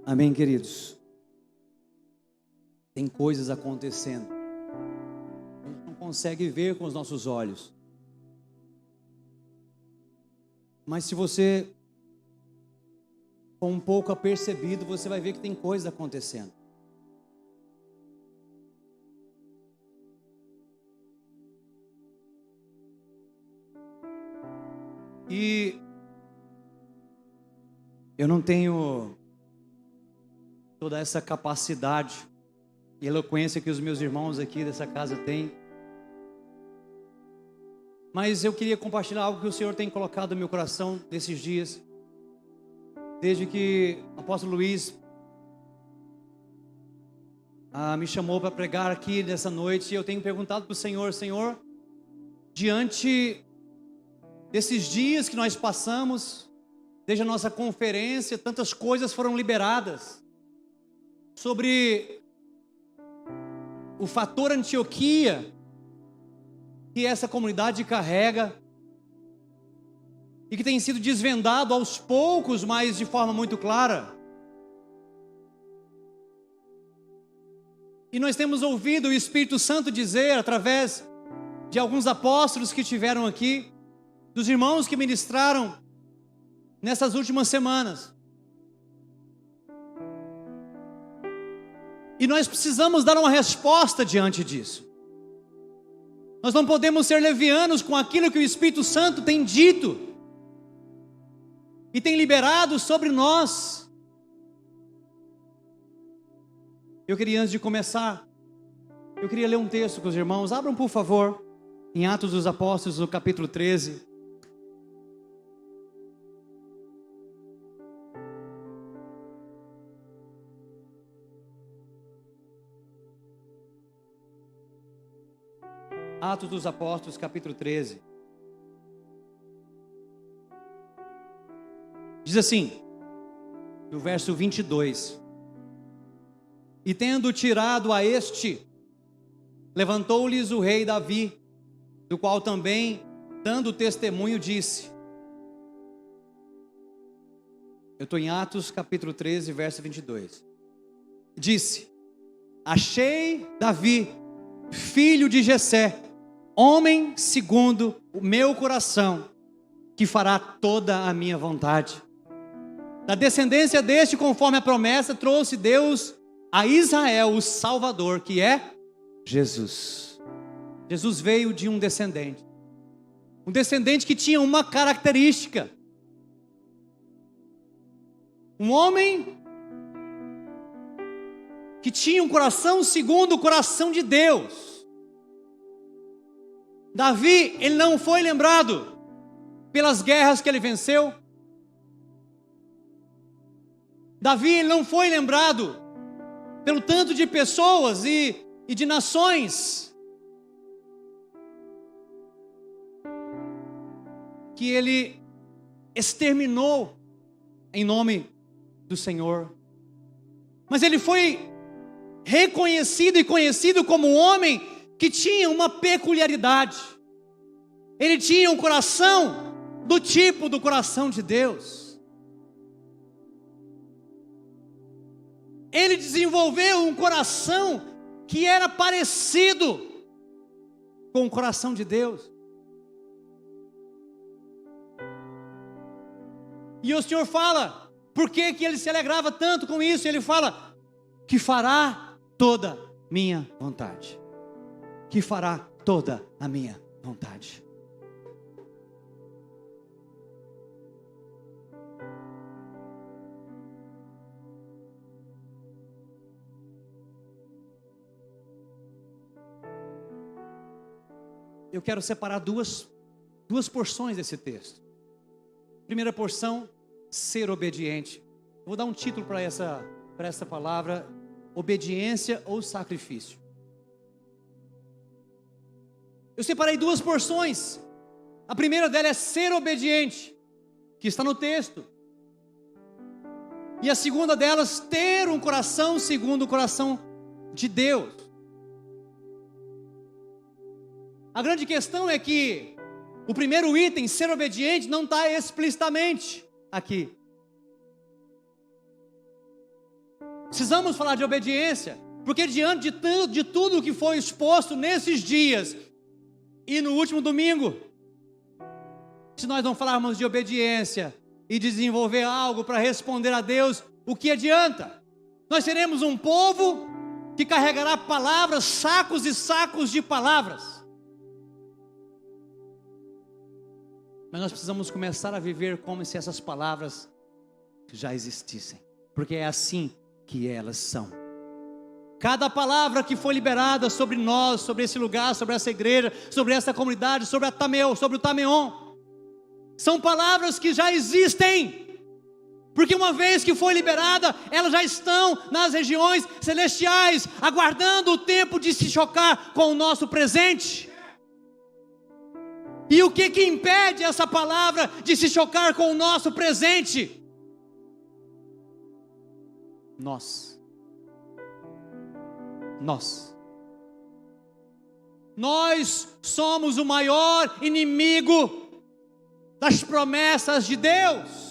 Amém, queridos? Tem coisas acontecendo. A gente não consegue ver com os nossos olhos. Mas se você for um pouco apercebido, você vai ver que tem coisas acontecendo. E eu não tenho toda essa capacidade e eloquência que os meus irmãos aqui dessa casa têm. Mas eu queria compartilhar algo que o Senhor tem colocado no meu coração nesses dias. Desde que o apóstolo Luiz me chamou para pregar aqui nessa noite, eu tenho perguntado para o Senhor: Senhor, diante desses dias que nós passamos, desde a nossa conferência, tantas coisas foram liberadas sobre o fator Antioquia que essa comunidade carrega e que tem sido desvendado aos poucos, mas de forma muito clara. E nós temos ouvido o Espírito Santo dizer, através de alguns apóstolos que estiveram aqui, dos irmãos que ministraram nessas últimas semanas. E nós precisamos dar uma resposta diante disso. Nós não podemos ser levianos com aquilo que o Espírito Santo tem dito e tem liberado sobre nós. Eu queria, antes de começar, eu queria ler um texto com os irmãos. Abram, por favor, em Atos dos Apóstolos, no capítulo 13. Atos dos Apóstolos, capítulo 13. Diz assim, no verso 22. E tendo tirado a este, levantou-lhes o rei Davi, do qual também, dando testemunho, disse. Eu estou em Atos, capítulo 13, verso 22. Disse: achei Davi, filho de Jessé, homem segundo o meu coração, que fará toda a minha vontade. Da descendência deste, conforme a promessa, trouxe Deus a Israel o Salvador, que é Jesus. Jesus veio de um descendente que tinha uma característica. Um homem que tinha um coração segundo o coração de Deus. Davi, ele não foi lembrado pelas guerras que ele venceu. Davi, ele não foi lembrado pelo tanto de pessoas e de nações que ele exterminou em nome do Senhor. Mas ele foi reconhecido e conhecido como um homem que tinha uma peculiaridade. Ele tinha um coração do tipo do coração de Deus. Ele desenvolveu um coração que era parecido com o coração de Deus. E o Senhor fala, por que ele se alegrava tanto com isso? Ele fala, que fará toda minha vontade. Que fará toda a minha vontade. Eu quero separar duas porções desse texto. Primeira porção, ser obediente. Eu vou dar um título para essa palavra: obediência ou sacrifício. Eu separei duas porções. A primeira dela é ser obediente, que está no texto. E a segunda delas, ter um coração segundo o coração de Deus. A grande questão é que o primeiro item, ser obediente, não está explicitamente aqui. Precisamos falar de obediência, porque diante de tudo que foi exposto nesses dias e no último domingo, se nós não falarmos de obediência e desenvolver algo para responder a Deus, o que adianta? Nós seremos um povo que carregará palavras, sacos e sacos de palavras. Mas nós precisamos começar a viver como se essas palavras já existissem, porque é assim que elas são. Cada palavra que foi liberada sobre nós, sobre esse lugar, sobre essa igreja, sobre essa comunidade, sobre a Tameu, sobre o Tameon, são palavras que já existem, porque uma vez que foi liberada, elas já estão nas regiões celestiais, aguardando o tempo de se chocar com o nosso presente. E o que impede essa palavra de se chocar com o nosso presente? Nós somos o maior inimigo das promessas de Deus.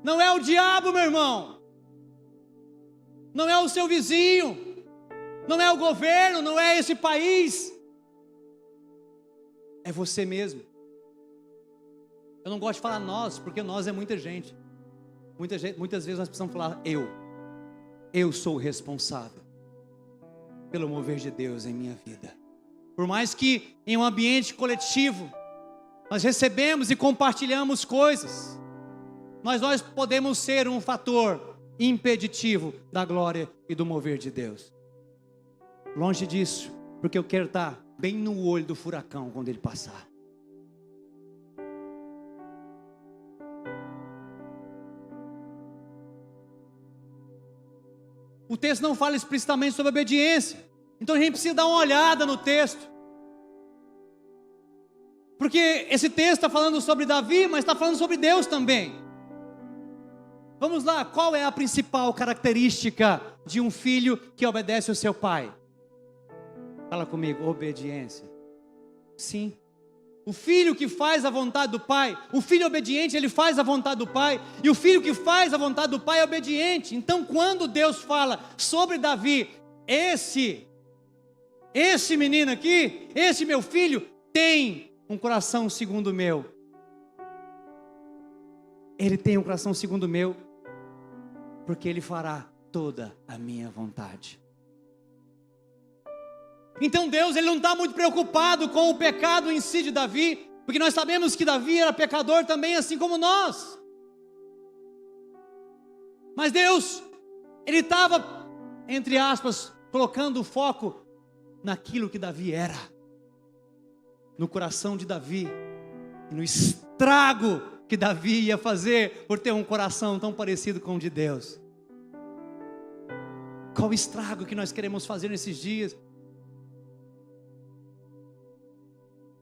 Não é o diabo, meu irmão, não é o seu vizinho, não é o governo, não é esse país, é você mesmo. Eu não gosto de falar nós, porque nós é muita gente. Muitas vezes nós precisamos falar eu sou o responsável pelo mover de Deus em minha vida. Por mais que em um ambiente coletivo nós recebemos e compartilhamos coisas, nós podemos ser um fator impeditivo da glória e do mover de Deus. Longe disso, porque eu quero estar bem no olho do furacão quando ele passar. O texto não fala explicitamente sobre obediência, então a gente precisa dar uma olhada no texto, porque esse texto está falando sobre Davi, mas está falando sobre Deus também. Vamos lá, qual é a principal característica de um filho que obedece ao seu pai? Fala comigo, obediência. Sim, o filho que faz a vontade do pai, o filho obediente, ele faz a vontade do pai, e o filho que faz a vontade do pai é obediente. Então quando Deus fala sobre Davi, esse menino aqui, esse meu filho, tem um coração segundo o meu. Ele tem um coração segundo o meu, porque ele fará toda a minha vontade. Então Deus, ele não está muito preocupado com o pecado em si de Davi, porque nós sabemos que Davi era pecador também, assim como nós. Mas Deus, ele estava, entre aspas, colocando o foco naquilo que Davi era, no coração de Davi, e no estrago que Davi ia fazer por ter um coração tão parecido com o de Deus. Qual o estrago que nós queremos fazer nesses dias?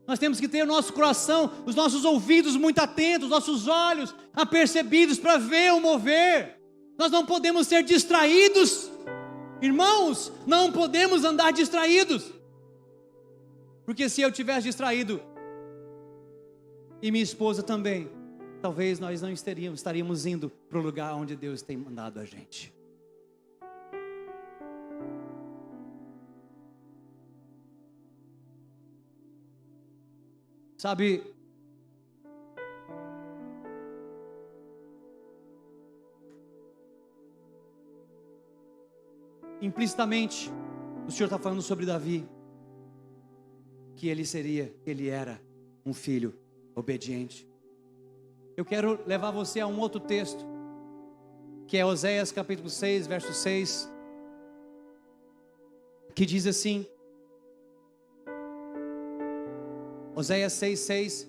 Nós temos que ter o nosso coração, os nossos ouvidos muito atentos, nossos olhos apercebidos para ver o mover. Nós não podemos ser distraídos, irmãos, não podemos andar distraídos, porque se eu tivesse distraído, e minha esposa também, talvez nós não estaríamos indo para o lugar onde Deus tem mandado a gente. Sabe, implicitamente, o Senhor está falando sobre Davi, que ele era um filho obediente. Eu quero levar você a um outro texto, que é Oséias capítulo 6, verso 6, que diz assim, Oséias 6,6.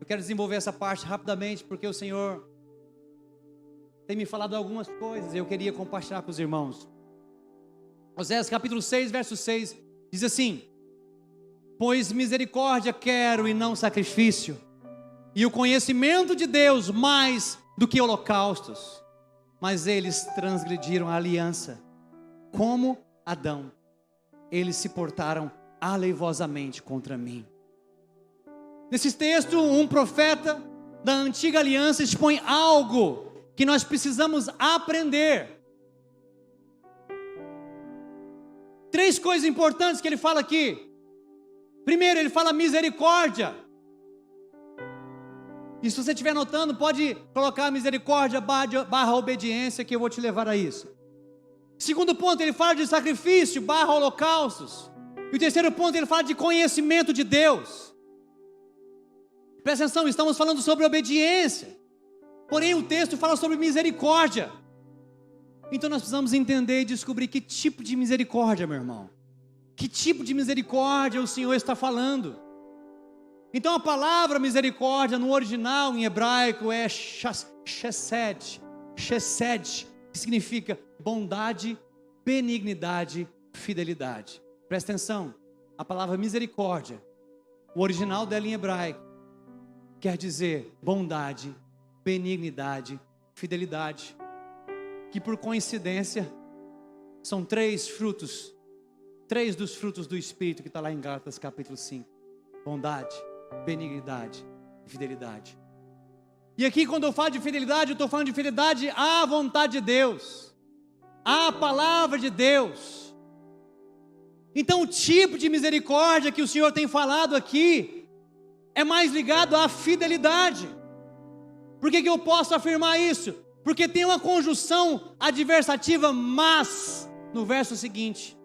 Eu quero desenvolver essa parte rapidamente, porque o Senhor tem me falado algumas coisas e eu queria compartilhar com os irmãos. Oséias capítulo 6, verso 6, diz assim: pois misericórdia quero e não sacrifício, e o conhecimento de Deus mais do que holocaustos. Mas eles transgrediram a aliança, como Adão, eles se portaram aleivosamente contra mim. Nesse texto, um profeta da antiga aliança expõe algo que nós precisamos aprender. 3 coisas importantes que ele fala aqui. Primeiro, ele fala misericórdia. E se você estiver anotando, pode colocar misericórdia barra obediência, que eu vou te levar a isso. Segundo ponto, ele fala de sacrifício barra holocaustos. E o terceiro ponto, ele fala de conhecimento de Deus. Presta atenção, estamos falando sobre obediência. Porém, o texto fala sobre misericórdia. Então nós precisamos entender e descobrir que tipo de misericórdia, meu irmão. Que tipo de misericórdia o Senhor está falando? Então a palavra misericórdia no original em hebraico é chesed, que significa bondade, benignidade, fidelidade. Presta atenção, a palavra misericórdia, o original dela em hebraico, quer dizer bondade, benignidade, fidelidade. Que por coincidência, são 3 frutos, 3 dos frutos do Espírito que está lá em Gálatas capítulo 5. Bondade, benignidade e fidelidade. E aqui quando eu falo de fidelidade, eu estou falando de fidelidade à vontade de Deus, à palavra de Deus. Então o tipo de misericórdia que o Senhor tem falado aqui, é mais ligado à fidelidade. Por que eu posso afirmar isso? Porque tem uma conjunção adversativa, mas, no verso seguinte,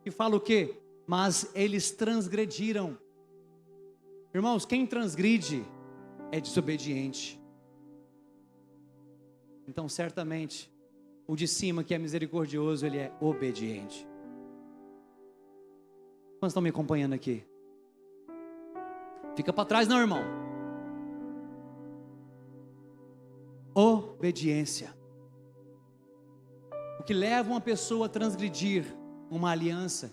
que fala o quê? Mas eles transgrediram. Irmãos, quem transgride é desobediente. Então, certamente, o de cima, que é misericordioso, ele é obediente. Quantos estão me acompanhando aqui? Fica para trás não, irmão. Obediência. O que leva uma pessoa a transgredir uma aliança.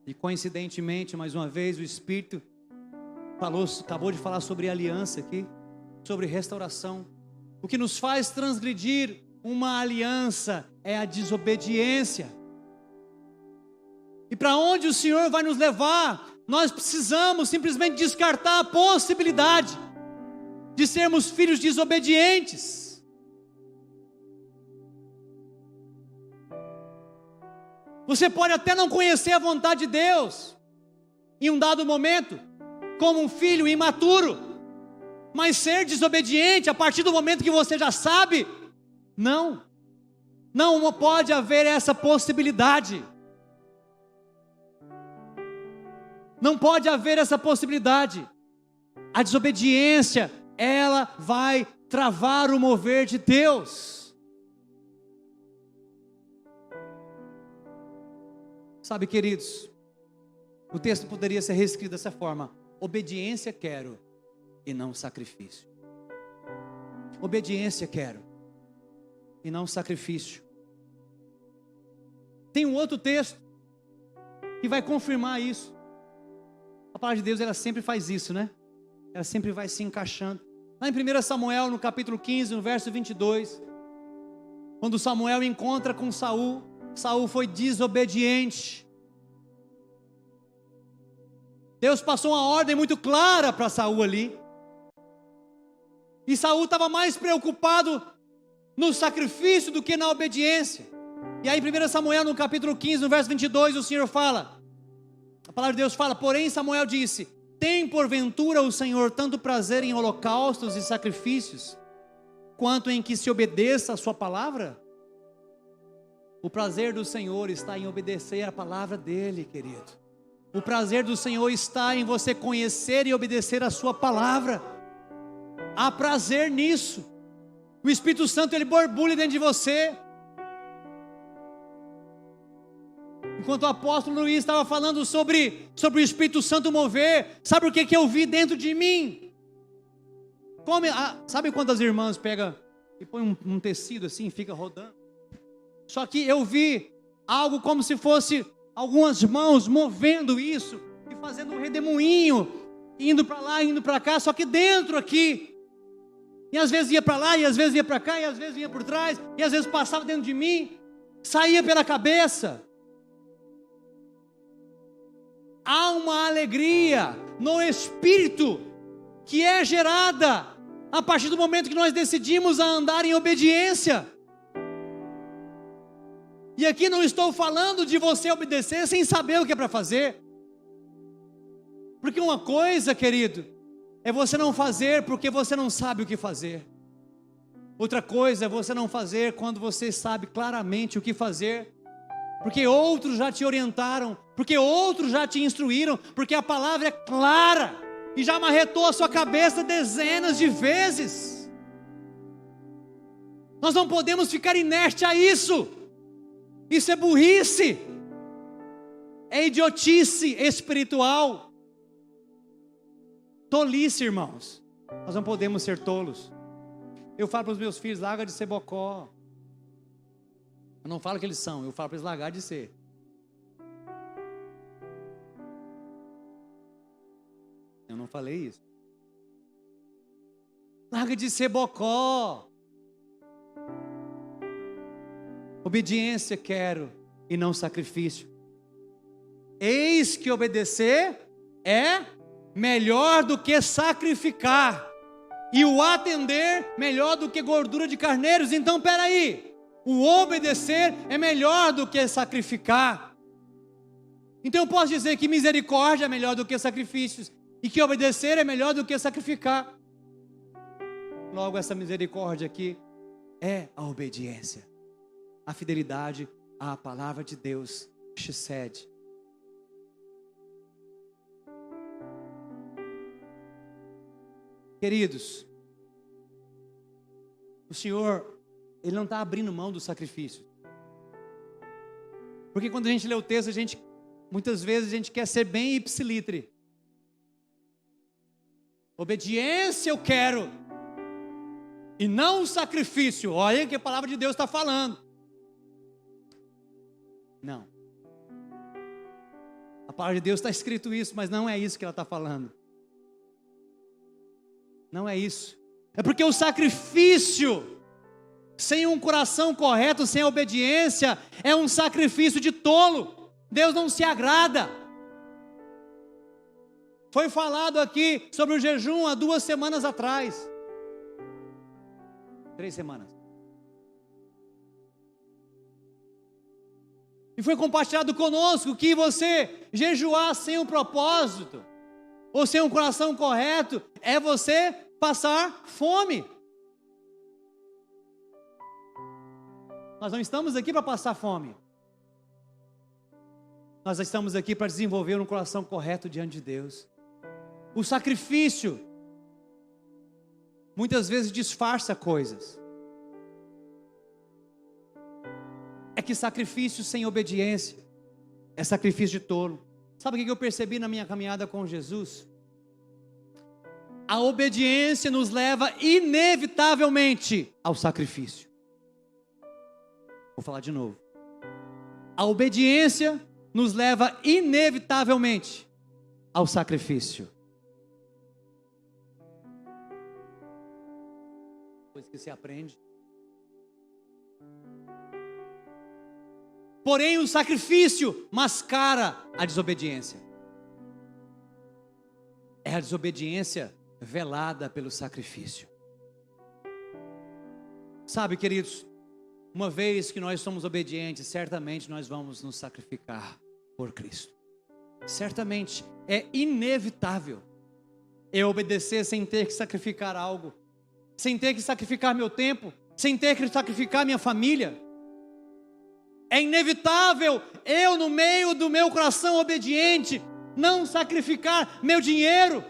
E coincidentemente, mais uma vez, o Espírito acabou de falar sobre aliança aqui, sobre restauração. O que nos faz transgredir uma aliança é a desobediência. E para onde o Senhor vai nos levar? Nós precisamos simplesmente descartar a possibilidade de sermos filhos desobedientes. Você pode até não conhecer a vontade de Deus em um dado momento, como um filho imaturo, mas ser desobediente a partir do momento que você já sabe, não pode haver essa possibilidade. Não pode haver essa possibilidade. A desobediência, ela vai travar o mover de Deus. Sabe, queridos, o texto poderia ser reescrito dessa forma: obediência quero e não sacrifício. Obediência quero e não sacrifício. Tem um outro texto que vai confirmar isso. A palavra de Deus, ela sempre faz isso, né? Ela sempre vai se encaixando. Lá em 1 Samuel, no capítulo 15, no verso 22, quando Samuel encontra com Saul, Saul foi desobediente. Deus passou uma ordem muito clara para Saul ali. E Saul estava mais preocupado no sacrifício do que na obediência. E aí em 1 Samuel, no capítulo 15, no verso 22, o Senhor fala, a palavra de Deus fala: porém Samuel disse: tem porventura o Senhor tanto prazer em holocaustos e sacrifícios, quanto em que se obedeça a sua palavra? O prazer do Senhor está em obedecer a palavra dEle, querido. O prazer do Senhor está em você conhecer e obedecer a sua palavra. Há prazer nisso. O Espírito Santo, ele borbulha dentro de você. Enquanto o apóstolo Luiz estava falando sobre o Espírito Santo mover, sabe o que eu vi dentro de mim? Sabe quando as irmãs pegam e põem um tecido assim e fica rodando? Só que eu vi algo como se fosse algumas mãos movendo isso e fazendo um redemoinho, indo para lá, indo para cá, só que dentro aqui. E às vezes ia para lá, e às vezes ia para cá, e às vezes vinha por trás, e às vezes passava dentro de mim, saía pela cabeça. Há uma alegria no Espírito que é gerada a partir do momento que nós decidimos a andar em obediência. E aqui não estou falando de você obedecer sem saber o que é para fazer. Porque uma coisa, querido, é você não fazer porque você não sabe o que fazer. Outra coisa é você não fazer quando você sabe claramente o que fazer, porque outros já te orientaram, porque outros já te instruíram, porque a palavra é clara e já marretou a sua cabeça dezenas de vezes. Nós não podemos ficar inerte a isso. Isso é burrice, é idiotice espiritual, tolice, irmãos. Nós não podemos ser tolos. Eu falo para os meus filhos, larga de ser bocó. Eu não falo que eles são, eu falo para eles largar de ser. Eu não falei isso. Larga de ser bocó. Obediência quero e não sacrifício. Eis que obedecer é melhor do que sacrificar, e o atender melhor do que gordura de carneiros. Então peraí, o obedecer é melhor do que sacrificar. Então eu posso dizer que misericórdia é melhor do que sacrifícios, e que obedecer é melhor do que sacrificar. Logo, essa misericórdia aqui é a obediência, a fidelidade à palavra de Deus, Chesed. Queridos, o Senhor, Ele não está abrindo mão do sacrifício. Porque quando a gente lê o texto, muitas vezes a gente quer ser bem ipsilitre. Obediência eu quero, e não sacrifício. Olha o que a palavra de Deus está falando. Não. A palavra de Deus está escrito isso, mas não é isso que ela está falando. Não é isso. É porque o sacrifício, sem um coração correto, sem obediência, é um sacrifício de tolo. Deus não se agrada. Foi falado aqui sobre o jejum há 2 semanas atrás. 3 semanas. E foi compartilhado conosco que você jejuar sem um propósito, ou sem um coração correto, é você passar fome. Nós não estamos aqui para passar fome. Nós estamos aqui para desenvolver um coração correto diante de Deus. O sacrifício muitas vezes disfarça coisas. É que sacrifício sem obediência é sacrifício de tolo. Sabe o que eu percebi na minha caminhada com Jesus? A obediência nos leva inevitavelmente ao sacrifício. Vou falar de novo. A obediência nos leva inevitavelmente ao sacrifício. Coisa que se aprende. Porém, o sacrifício mascara a desobediência. É a desobediência velada pelo sacrifício. Sabe, queridos, uma vez que nós somos obedientes, certamente nós vamos nos sacrificar por Cristo. Certamente, é inevitável eu obedecer sem ter que sacrificar algo, sem ter que sacrificar meu tempo, sem ter que sacrificar minha família. É inevitável eu, no meio do meu coração obediente, não sacrificar meu dinheiro,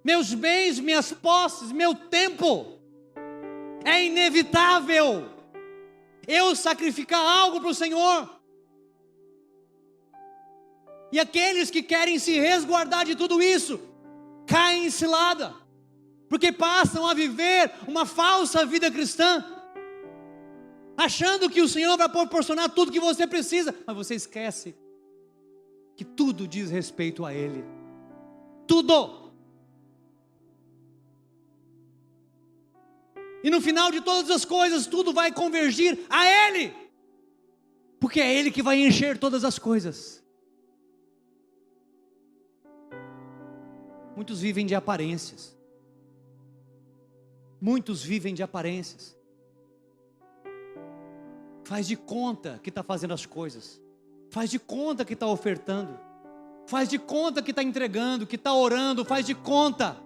meus bens, minhas posses, meu tempo. É inevitável eu sacrificar algo para o Senhor. E aqueles que querem se resguardar de tudo isso, caem em cilada, porque passam a viver uma falsa vida cristã, achando que o Senhor vai proporcionar tudo que você precisa, mas você esquece que tudo diz respeito a Ele. Tudo. E no final de todas as coisas, tudo vai convergir a Ele, porque é Ele que vai encher todas as coisas. Muitos vivem de aparências. Muitos vivem de aparências. Faz de conta que está fazendo as coisas. Faz de conta que está ofertando. Faz de conta que está entregando, que está orando. Faz de conta.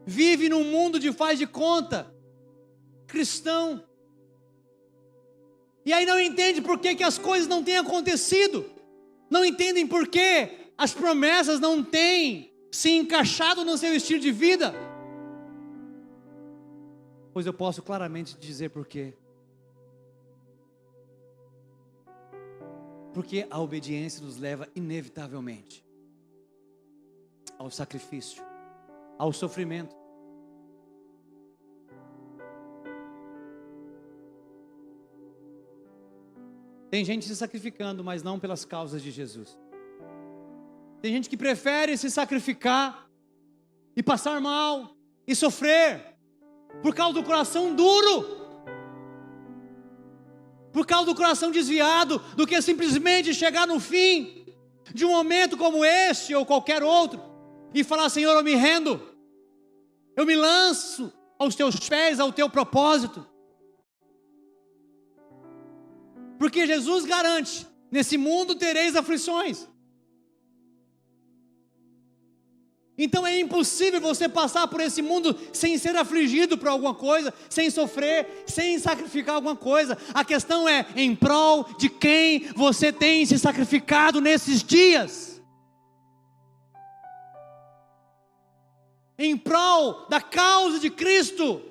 Vive num mundo de faz de conta. Cristão. E aí não entende por que as coisas não têm acontecido. Não entendem por que as promessas não têm se encaixado no seu estilo de vida. Pois eu posso claramente dizer por quê. Porque a obediência nos leva inevitavelmente ao sacrifício, ao sofrimento. Tem gente se sacrificando, mas não pelas causas de Jesus. Tem gente que prefere se sacrificar e passar mal e sofrer por causa do coração duro, por causa do coração desviado, do que simplesmente chegar no fim de um momento como este ou qualquer outro e falar: Senhor, eu me rendo, eu me lanço aos teus pés, ao teu propósito. Porque Jesus garante: nesse mundo tereis aflições. Então é impossível você passar por esse mundo sem ser afligido por alguma coisa, sem sofrer, sem sacrificar alguma coisa. A questão é em prol de quem você tem se sacrificado nesses dias. Em prol da causa de Cristo,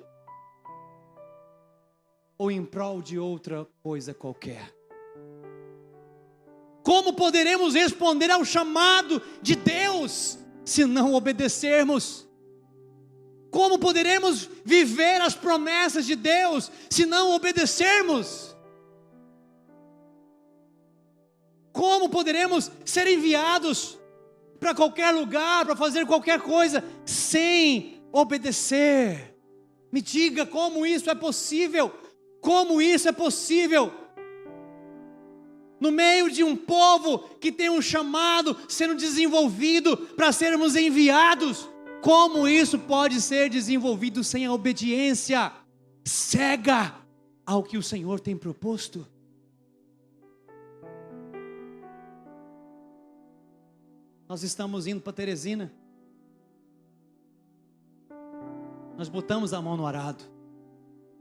ou em prol de outra coisa qualquer. Como poderemos responder ao chamado de Deus se não obedecermos? Como poderemos viver as promessas de Deus se não obedecermos? Como poderemos ser enviados para qualquer lugar, para fazer qualquer coisa, sem obedecer? Me diga como isso é possível. Como isso é possível? No meio de um povo que tem um chamado sendo desenvolvido para sermos enviados, como isso pode ser desenvolvido sem a obediência cega ao que o Senhor tem proposto? Nós estamos indo para Teresina. Nós botamos a mão no arado.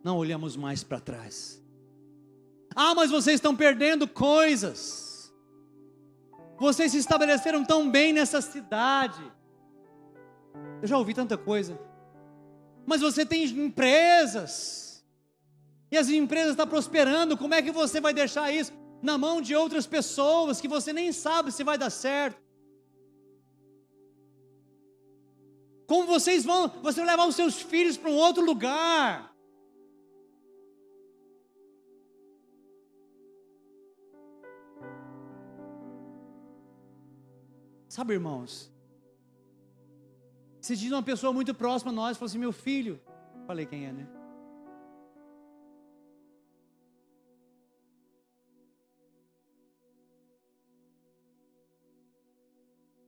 Não olhamos mais para trás. Ah, mas vocês estão perdendo coisas. Vocês se estabeleceram tão bem nessa cidade. Eu já ouvi tanta coisa. Mas você tem empresas. E as empresas estão prosperando. Como é que você vai deixar isso na mão de outras pessoas que você nem sabe se vai dar certo? Como você vai levar os seus filhos para um outro lugar? Sabe, irmãos, se diz uma pessoa muito próxima a nós, falou assim: meu filho, falei quem é, né?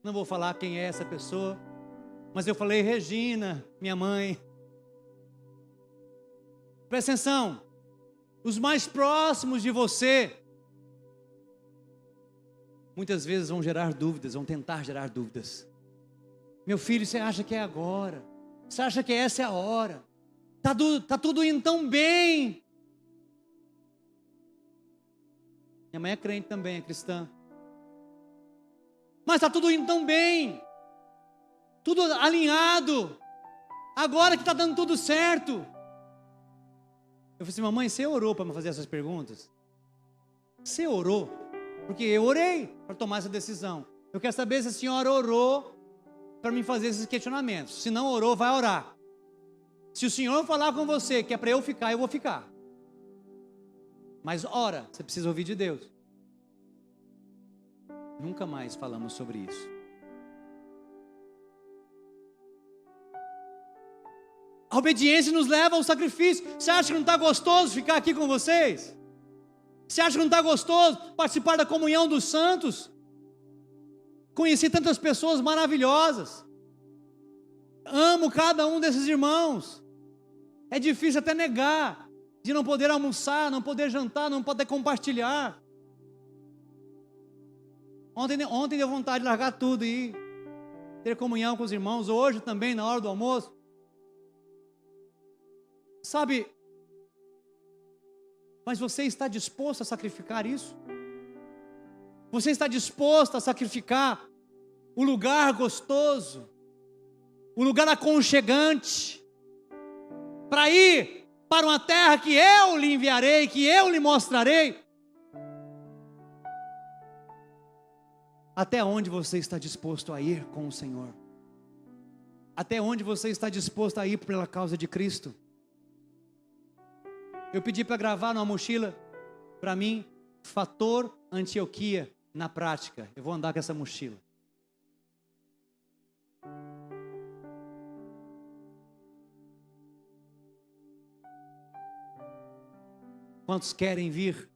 Não vou falar quem é essa pessoa, mas eu falei: Regina, minha mãe. Presta atenção, os mais próximos de você, muitas vezes vão gerar dúvidas, vão tentar gerar dúvidas. Meu filho, você acha que é agora? Você acha que essa é a hora? Tá tudo indo tão bem. Minha mãe é crente também, é cristã. Mas está tudo indo tão bem. Tudo alinhado. Agora que está dando tudo certo. Eu falei assim: mamãe, você orou para me fazer essas perguntas? Você orou? Porque eu orei para tomar essa decisão. Eu quero saber se a senhora orou para me fazer esses questionamentos. Se não orou, vai orar. Se o Senhor falar com você que é para eu ficar, eu vou ficar. Mas ora, você precisa ouvir de Deus. Nunca mais falamos sobre isso. A obediência nos leva ao sacrifício. Você acha que não está gostoso ficar aqui com vocês? Você acha que não está gostoso participar da comunhão dos santos? Conheci tantas pessoas maravilhosas. Amo cada um desses irmãos. É difícil até negar de não poder almoçar, não poder jantar, não poder compartilhar. Ontem deu vontade de largar tudo e ir ter comunhão com os irmãos, hoje também na hora do almoço. Sabe, mas você está disposto a sacrificar isso? Você está disposto a sacrificar o lugar gostoso, o lugar aconchegante, para ir para uma terra que eu lhe enviarei, que eu lhe mostrarei? Até onde você está disposto a ir com o Senhor? Até onde você está disposto a ir pela causa de Cristo? Eu pedi para gravar numa mochila, para mim, Fator Antioquia na prática. Eu vou andar com essa mochila. Quantos querem vir?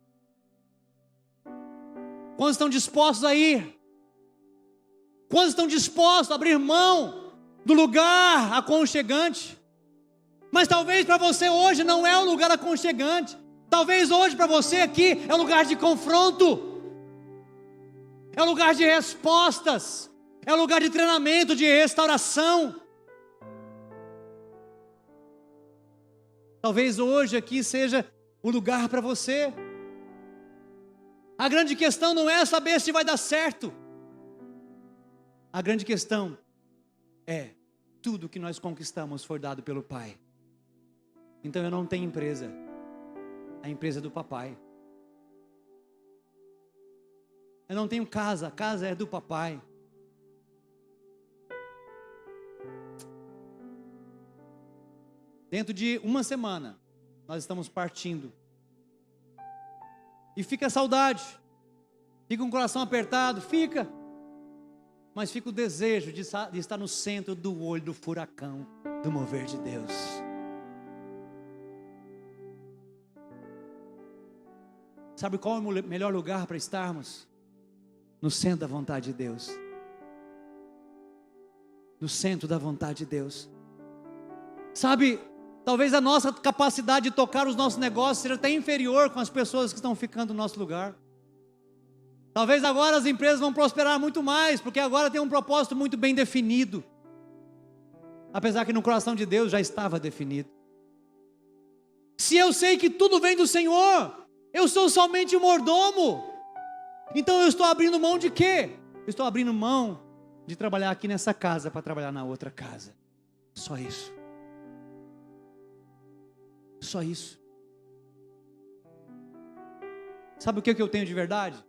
Quantos estão dispostos a ir? Quantos estão dispostos a abrir mão do lugar aconchegante? Mas talvez para você hoje não é um lugar aconchegante. Talvez hoje para você aqui é um lugar de confronto. É um lugar de respostas. É um lugar de treinamento, de restauração. Talvez hoje aqui seja o lugar para você. A grande questão não é saber se vai dar certo. A grande questão é: tudo que nós conquistamos foi dado pelo Pai. Então eu não tenho empresa. A empresa é do papai. Eu não tenho casa. A casa é do papai. Dentro de uma semana nós estamos partindo. E fica a saudade. Fica um coração apertado. Fica. Mas fica o desejo de estar no centro do olho do furacão, do mover de Deus. Sabe qual é o melhor lugar para estarmos? No centro da vontade de Deus. No centro da vontade de Deus. Sabe, talvez a nossa capacidade de tocar os nossos negócios seja até inferior com as pessoas que estão ficando no nosso lugar. Talvez agora as empresas vão prosperar muito mais, porque agora tem um propósito muito bem definido. Apesar que no coração de Deus já estava definido. Se eu sei que tudo vem do Senhor, eu sou somente um mordomo. Então eu estou abrindo mão de quê? Eu estou abrindo mão de trabalhar aqui nessa casa para trabalhar na outra casa. Só isso. Só isso. Sabe o que eu tenho de verdade?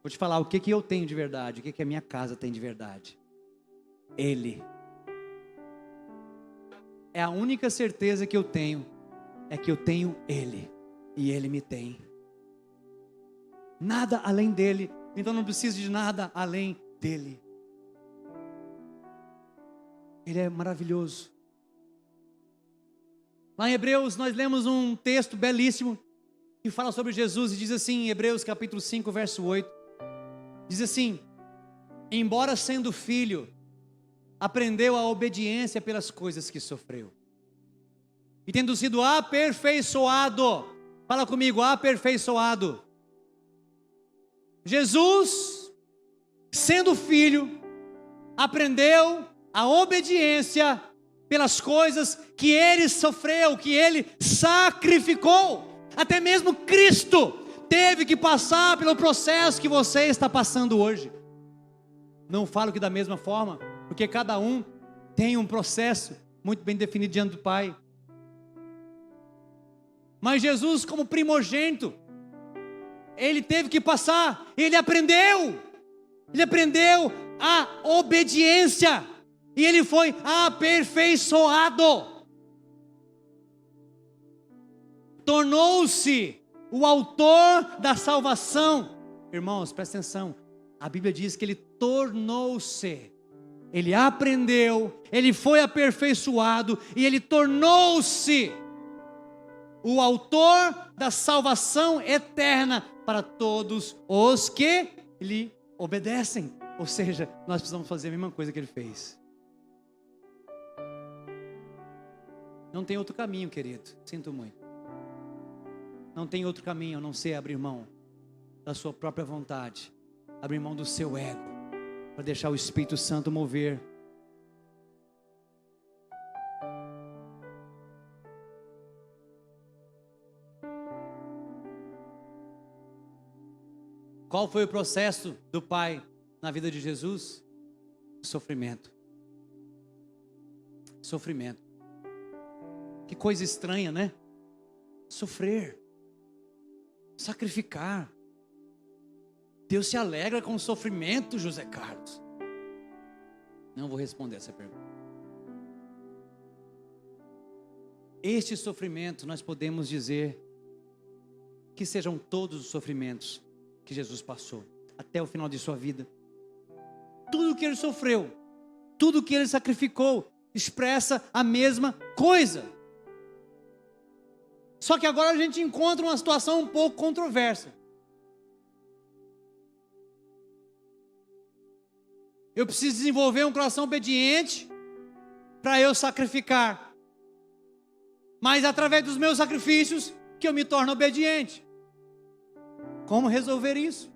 Vou te falar o que eu tenho de verdade, o que a minha casa tem de verdade. Ele. É a única certeza que eu tenho, é que eu tenho Ele, e Ele me tem. Nada além dele, então não preciso de nada além dele. Ele é maravilhoso. Lá em Hebreus nós lemos um texto belíssimo que fala sobre Jesus e diz assim, em Hebreus capítulo 5, verso 8, diz assim: embora sendo filho, aprendeu a obediência pelas coisas que sofreu, e tendo sido aperfeiçoado, fala comigo, aperfeiçoado. Jesus, sendo filho, aprendeu a obediência pelas coisas que ele sofreu, que ele sacrificou. Até mesmo Cristo teve que passar pelo processo que você está passando hoje. Não falo que da mesma forma, porque cada um tem um processo muito bem definido diante do Pai. Mas Jesus, como primogênito, ele teve que passar, ele aprendeu a obediência, e ele foi aperfeiçoado, tornou-se o autor da salvação. Irmãos, presta atenção, a Bíblia diz que ele tornou-se, ele aprendeu, ele foi aperfeiçoado, e ele tornou-se o autor da salvação eterna para todos os que lhe obedecem. Ou seja, nós precisamos fazer a mesma coisa que ele fez. Não tem outro caminho, querido, sinto muito. não tem outro caminho a não ser abrir mão da sua própria vontade, abrir mão do seu ego, para deixar o Espírito Santo mover. Qual foi o processo do Pai na vida de Jesus? Sofrimento. Sofrimento. Que coisa estranha, né? Sofrer. Sacrificar. Deus se alegra com o sofrimento, José Carlos. Não vou responder essa pergunta. Este sofrimento nós podemos dizer que sejam todos os sofrimentos que Jesus passou até o final de sua vida. Tudo que ele sofreu, tudo que ele sacrificou, expressa a mesma coisa. Só que agora a gente encontra uma situação um pouco controversa. Eu preciso desenvolver um coração obediente para eu sacrificar. Mas através dos meus sacrifícios que eu me torno obediente. Como resolver isso?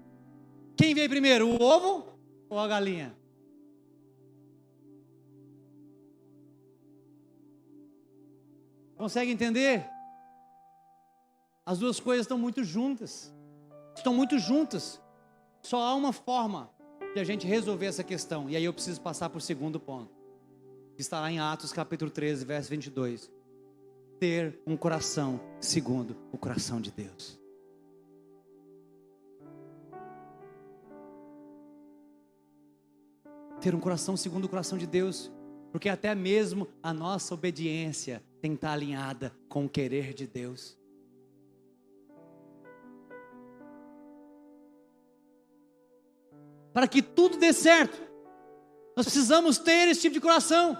Quem veio primeiro, o ovo ou a galinha? Consegue entender? As duas coisas estão muito juntas. Estão muito juntas. Só há uma forma de a gente resolver essa questão. E aí eu preciso passar para o segundo ponto. Que está lá em Atos capítulo 13, verso 22. Ter um coração segundo o coração de Deus. Ter um coração segundo o coração de Deus. Porque até mesmo a nossa obediência tem que estar alinhada com o querer de Deus. Para que tudo dê certo, nós precisamos ter esse tipo de coração.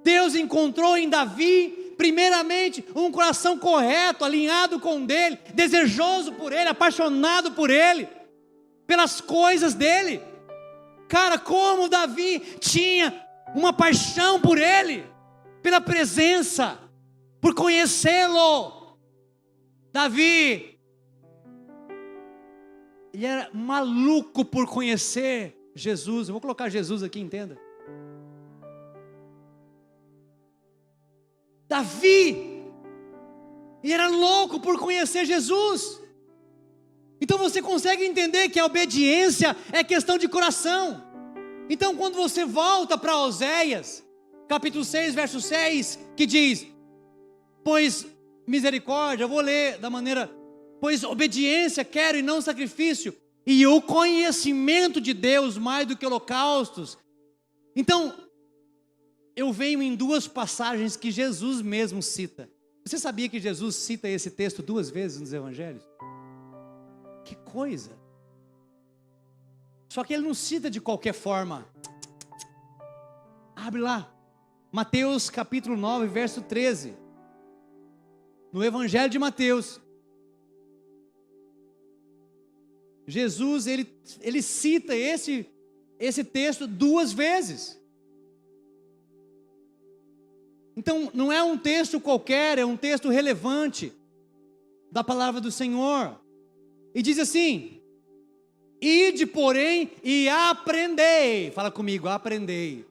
Deus encontrou em Davi, primeiramente, um coração correto, alinhado com o dele, desejoso por ele, apaixonado por ele, pelas coisas dele. Cara, como Davi tinha uma paixão por ele, pela presença, por conhecê-lo. Davi, ele era maluco por conhecer Jesus. Eu vou colocar Jesus aqui, entenda. Davi, ele era louco por conhecer Jesus. Então você consegue entender que a obediência é questão de coração. Então quando você volta para Oséias, capítulo 6, verso 6, que diz: pois misericórdia, eu vou ler da maneira: pois obediência quero e não sacrifício, e o conhecimento de Deus mais do que holocaustos. Então, eu venho em duas passagens que Jesus mesmo cita. Você sabia que Jesus cita esse texto 2 vezes nos evangelhos? Que coisa! Só que ele não cita de qualquer forma. Abre lá, Mateus capítulo 9, verso 13. No evangelho de Mateus, Jesus, ele cita esse texto 2 vezes. Então, não é um texto qualquer, é um texto relevante da palavra do Senhor. E diz assim: ide, porém, e aprendei. Fala comigo, aprendei.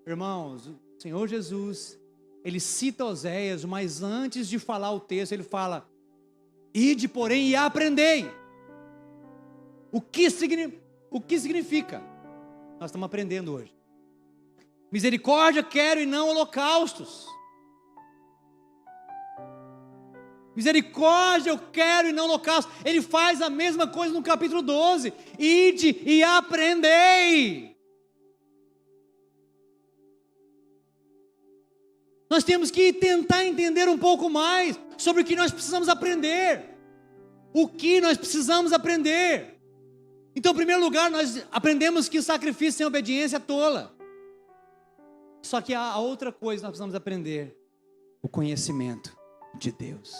Irmãos, o Senhor Jesus, ele cita Oséias, mas antes de falar o texto, ele fala: ide, porém, e aprendei. O que significa? Nós estamos aprendendo hoje. Misericórdia quero e não holocaustos. Misericórdia eu quero e não holocaustos. Ele faz a mesma coisa no capítulo 12. Ide e aprendei. Nós temos que tentar entender um pouco mais sobre o que nós precisamos aprender. O que nós precisamos aprender. Então, em primeiro lugar, nós aprendemos que o sacrifício sem obediência é tola. Só que há outra coisa que nós precisamos aprender: o conhecimento de Deus.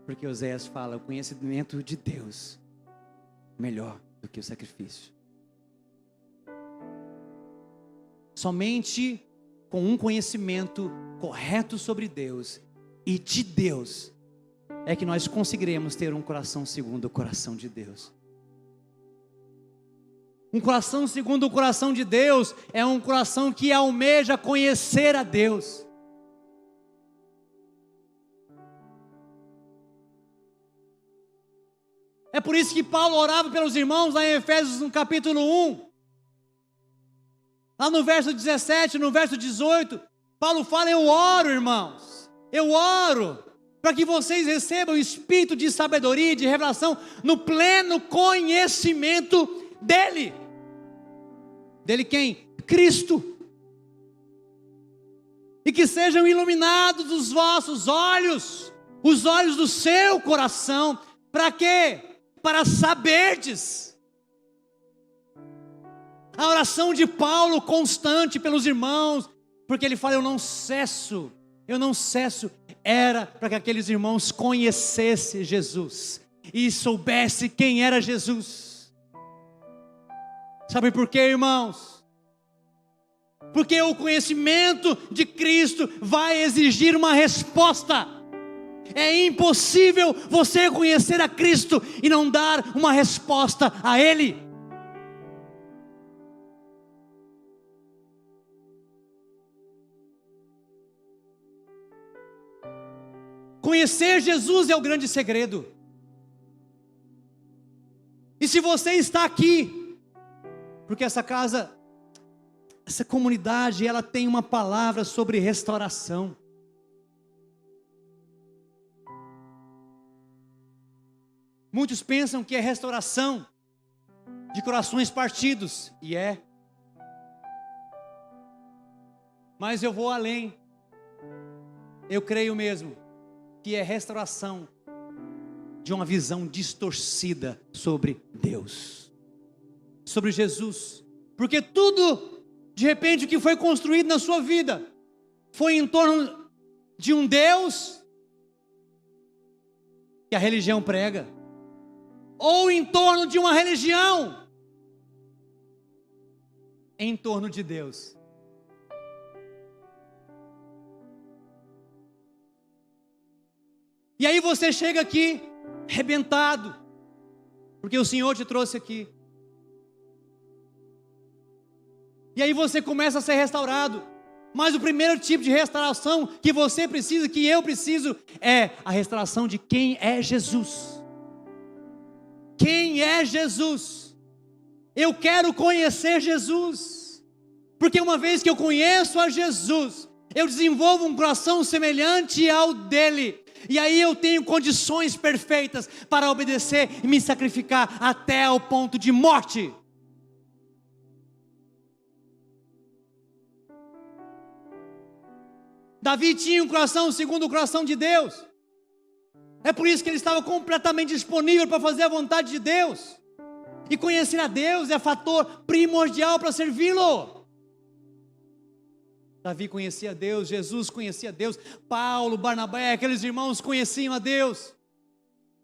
Porque Oséias fala: o conhecimento de Deus melhor do que o sacrifício. Somente com um conhecimento correto sobre Deus e de Deus, é que nós conseguiremos ter um coração segundo o coração de Deus. Um coração segundo o coração de Deus é um coração que almeja conhecer a Deus. É por isso que Paulo orava pelos irmãos lá em Efésios no capítulo 1. Lá no verso 17, no verso 18, Paulo fala: eu oro, irmãos, eu oro para que vocês recebam o espírito de sabedoria e de revelação no pleno conhecimento dEle. Dele quem? Cristo. E que sejam iluminados os vossos olhos, os olhos do seu coração. Para quê? Para saberdes. A oração de Paulo constante pelos irmãos, porque ele fala: eu não cesso, era para que aqueles irmãos conhecessem Jesus e soubessem quem era Jesus. Sabe por quê, irmãos? Porque o conhecimento de Cristo vai exigir uma resposta. É impossível você conhecer a Cristo e não dar uma resposta a Ele. Conhecer Jesus é o grande segredo. E se você está aqui, porque essa casa, essa comunidade, ela tem uma palavra sobre restauração. Muitos pensam que é restauração de corações partidos, e é. Mas eu vou além. Eu creio mesmo que é restauração de uma visão distorcida sobre Deus, sobre Jesus. Porque tudo, de repente, o que foi construído na sua vida foi em torno de um Deus que a religião prega, ou em torno de uma religião em torno de Deus. E aí você chega aqui arrebentado, porque o Senhor te trouxe aqui. E aí você começa a ser restaurado. Mas o primeiro tipo de restauração que você precisa, que eu preciso, é a restauração de quem é Jesus. Quem é Jesus? Eu quero conhecer Jesus, porque uma vez que eu conheço a Jesus, eu desenvolvo um coração semelhante ao dele, e aí eu tenho condições perfeitas para obedecer e me sacrificar até o ponto de morte. Davi tinha um coração segundo o coração de Deus. É por isso que ele estava completamente disponível para fazer a vontade de Deus. E conhecer a Deus é fator primordial para servi-lo. Davi conhecia a Deus, Jesus conhecia a Deus, Paulo, Barnabé, aqueles irmãos conheciam a Deus.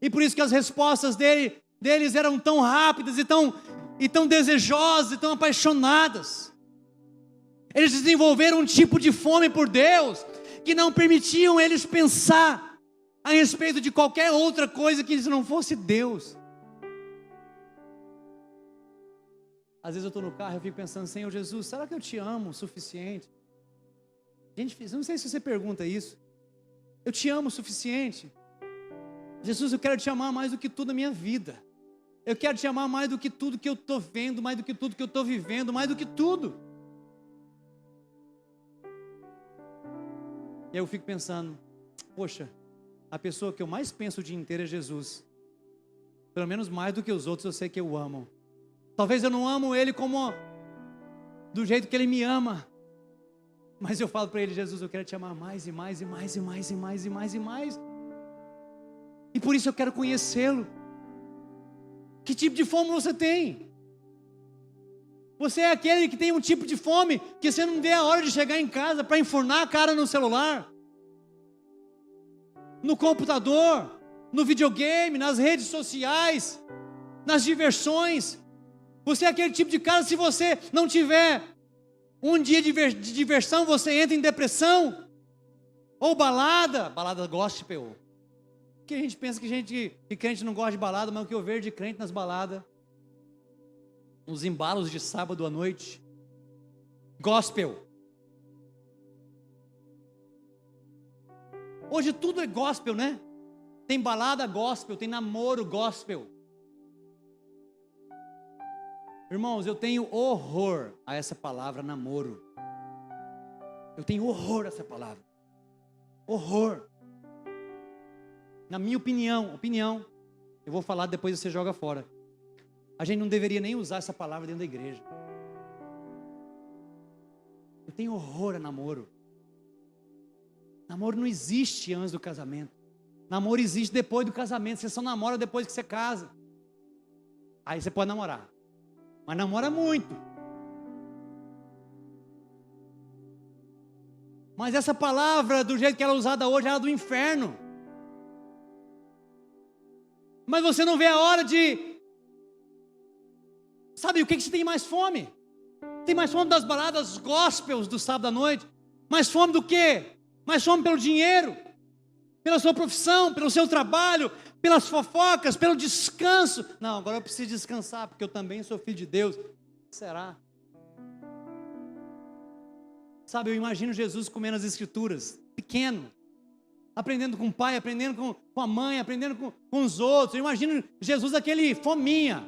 E por isso que as respostas deles eram tão rápidas e tão desejosas e tão apaixonadas. Eles desenvolveram um tipo de fome por Deus que não permitiam eles pensar a respeito de qualquer outra coisa que não fosse Deus. Às vezes eu estou no carro e fico pensando: Senhor Jesus, será que eu te amo o suficiente? Gente, eu não sei se você pergunta isso. Eu te amo o suficiente? Jesus, eu quero te amar mais do que tudo na minha vida. Eu quero te amar mais do que tudo que eu estou vendo, mais do que tudo que eu estou vivendo, mais do que tudo. E eu fico pensando: poxa, a pessoa que eu mais penso o dia inteiro é Jesus. Pelo menos mais do que os outros eu sei que eu amo. Talvez eu não amo Ele como do jeito que Ele me ama, mas eu falo para Ele: Jesus, eu quero te amar mais e mais e mais e mais e mais e mais e mais. E por isso eu quero conhecê-lo. Que tipo de fome você tem? Você é aquele que tem um tipo de fome que você não vê a hora de chegar em casa para enfurnar a cara no celular, no computador, no videogame, nas redes sociais, nas diversões. Você é aquele tipo de cara, se você não tiver um dia de diversão, você entra em depressão. Ou balada gospel. Que a gente pensa que crente não gosta de balada, mas o que eu vejo de crente nas baladas, nos embalos de sábado à noite, gospel. Hoje tudo é gospel, né? Tem balada gospel, tem namoro gospel. Irmãos, eu tenho horror a essa palavra namoro. Eu tenho horror a essa palavra. Horror. Na minha opinião, eu vou falar depois você joga fora. A gente não deveria nem usar essa palavra dentro da igreja. Eu tenho horror a namoro. Namoro não existe antes do casamento. Namoro existe depois do casamento. Você só namora depois que você casa. Aí você pode namorar. Mas namora muito. Mas essa palavra, do jeito que ela é usada hoje, ela é do inferno. Mas você não vê a hora de... Sabe o que você tem mais fome? Tem mais fome das baladas gospels do sábado à noite? Mais fome do quê? Mais fome pelo dinheiro, pela sua profissão, pelo seu trabalho, pelas fofocas, pelo descanso. Não, agora eu preciso descansar, porque eu também sou filho de Deus. Será? Sabe, eu imagino Jesus comendo as escrituras, pequeno, aprendendo com o pai, aprendendo com a mãe, aprendendo com os outros. Eu imagino Jesus aquele fominha.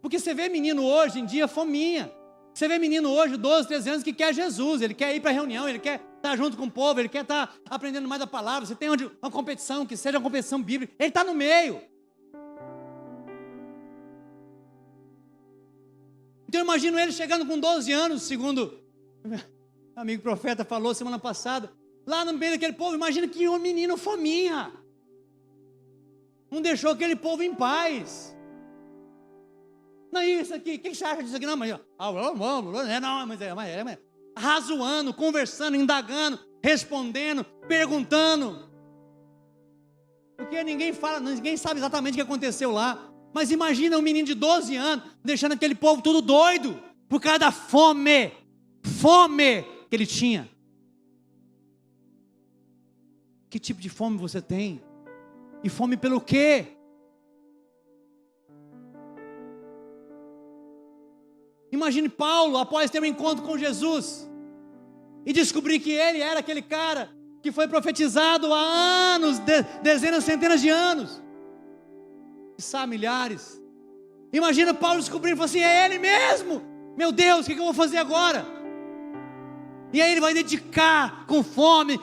Porque você vê menino hoje em dia fominha. Você vê menino hoje, 12, 13 anos, que quer Jesus, ele quer ir para a reunião, ele quer estar junto com o povo, ele quer estar aprendendo mais da palavra. Você tem uma competição, que seja uma competição bíblica, ele está no meio. Então eu imagino ele chegando com 12 anos, segundo meu amigo profeta falou semana passada, lá no meio daquele povo. Imagina que um menino fominha, não deixou aquele povo em paz. Não é isso aqui, o que você acha disso aqui? Não, mas razoando, conversando, indagando, respondendo, perguntando. Porque ninguém sabe exatamente o que aconteceu lá. Mas imagina um menino de 12 anos, deixando aquele povo tudo doido, por causa da fome que ele tinha. Que tipo de fome você tem? E fome pelo quê? Imagine Paulo, após ter um encontro com Jesus, e descobrir que ele era aquele cara que foi profetizado há anos, dezenas, centenas de anos, sabe, milhares. Imagina Paulo descobrindo, falou assim, é ele mesmo, meu Deus, o que eu vou fazer agora? E aí ele vai dedicar com fome,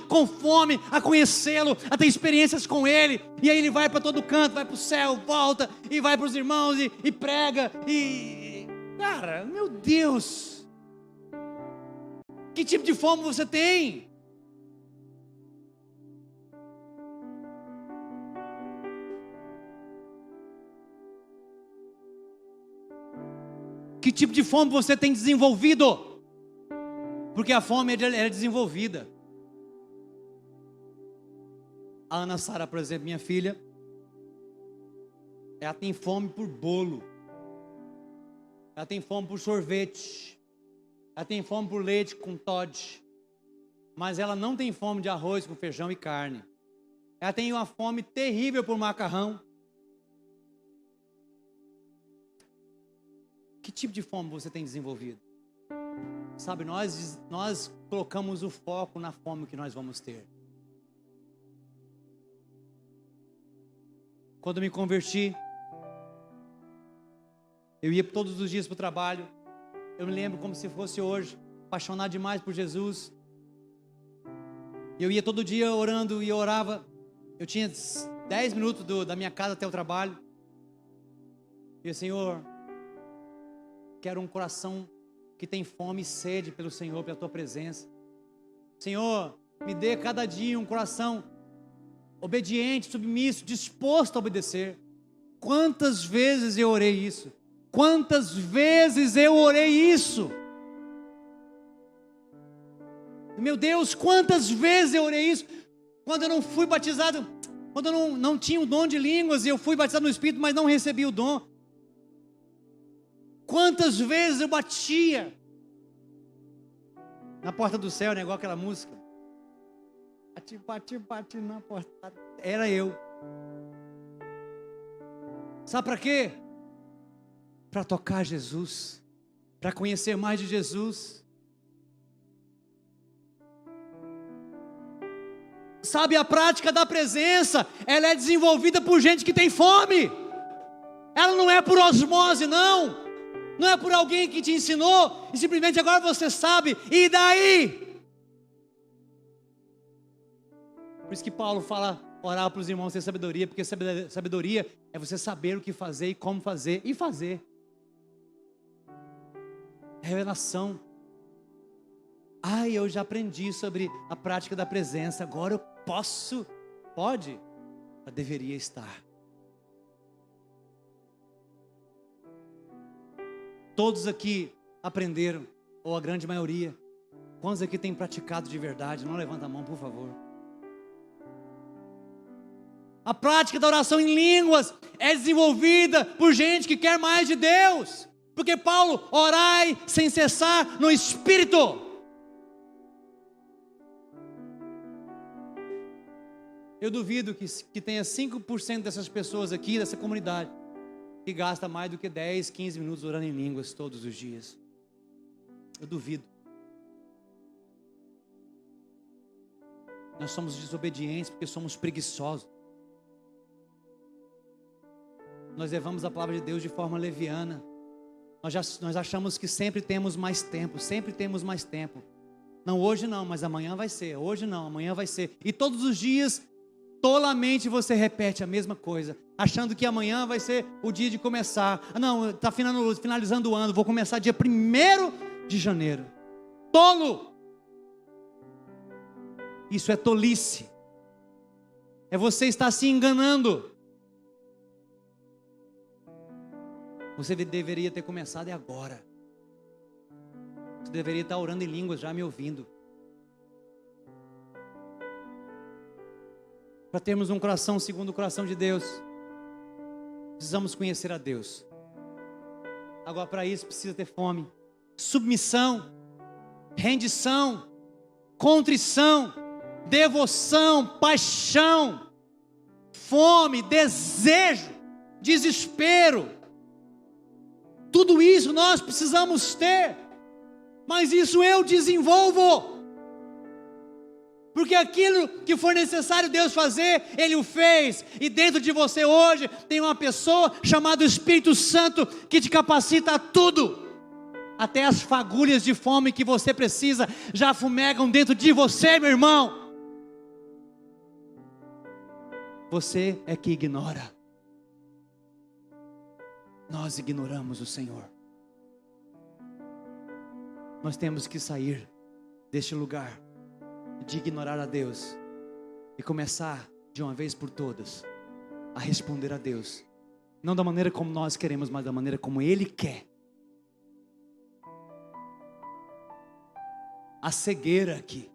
a conhecê-lo, a ter experiências com ele. E aí ele vai para todo canto, vai para o céu, volta, e vai para os irmãos, e prega, cara, meu Deus, que tipo de fome você tem? Que tipo de fome você tem desenvolvido? Porque a fome é desenvolvida. A Ana Sara, por exemplo, minha filha, ela tem fome por bolo. Ela tem fome por sorvete. Ela tem fome por leite com Toddy. Mas ela não tem fome de arroz com feijão e carne. Ela tem uma fome terrível por macarrão. Que tipo de fome você tem desenvolvido? Sabe, nós colocamos o foco na fome que nós vamos ter. Quando eu me converti, eu ia todos os dias para o trabalho. Eu me lembro como se fosse hoje, apaixonado demais por Jesus. Eu ia todo dia orando e eu orava. Eu tinha 10 minutos da minha casa até o trabalho. E o Senhor, quero um coração que tem fome e sede pelo Senhor, pela Tua presença. Senhor, me dê cada dia um coração obediente, submisso, disposto a obedecer. Quantas vezes eu orei isso? Quantas vezes eu orei isso? Meu Deus, quantas vezes eu orei isso? Quando eu não fui batizado, quando eu não tinha o dom de línguas, e eu fui batizado no Espírito, mas não recebi o dom. Quantas vezes eu batia Na porta do céu, né? Igual aquela música. Bate na porta. Era eu. Sabe para quê? Para tocar Jesus, para conhecer mais de Jesus. Sabe, a prática da presença, ela é desenvolvida por gente que tem fome. Ela não é por osmose, não. Não é por alguém que te ensinou e simplesmente agora você sabe. E daí? Por isso que Paulo fala, orar para os irmãos ter sabedoria, porque sabedoria é você saber o que fazer e como fazer e fazer. Revelação. Eu já aprendi sobre a prática da presença, agora eu pode, eu deveria estar. Todos aqui aprenderam, ou a grande maioria. Quantos aqui têm praticado de verdade? Não levanta a mão, por favor. A prática da oração em línguas é desenvolvida por gente que quer mais de Deus. Porque Paulo, orai sem cessar no Espírito. Eu duvido que tenha 5% dessas pessoas aqui, dessa comunidade, que gasta mais do que 10, 15 minutos orando em línguas todos os dias. Eu duvido. Nós somos desobedientes porque somos preguiçosos. Nós levamos a palavra de Deus de forma leviana. Nós achamos que sempre temos mais tempo. Não, hoje não, mas amanhã vai ser. Hoje não, amanhã vai ser. E todos os dias, tolamente você repete a mesma coisa, achando que amanhã vai ser o dia de começar. Não, está finalizando o ano, vou começar dia 1º de janeiro. Tolo! Isso é tolice. É você estar se enganando. Você deveria ter começado agora. Você deveria estar orando em línguas já me ouvindo. Para termos um coração segundo o coração de Deus, precisamos conhecer a Deus. Agora, para isso precisa ter fome, submissão, rendição, contrição, devoção, paixão, fome, desejo, desespero. Tudo isso nós precisamos ter, mas isso eu desenvolvo, porque aquilo que for necessário Deus fazer, Ele o fez, e dentro de você hoje tem uma pessoa chamada Espírito Santo, que te capacita a tudo, até as fagulhas de fome que você precisa, já fumegam dentro de você, meu irmão. Você é que ignora. Nós ignoramos o Senhor. Nós temos que sair deste lugar de ignorar a Deus e começar de uma vez por todas a responder a Deus, não da maneira como nós queremos, mas da maneira como Ele quer. A cegueira aqui.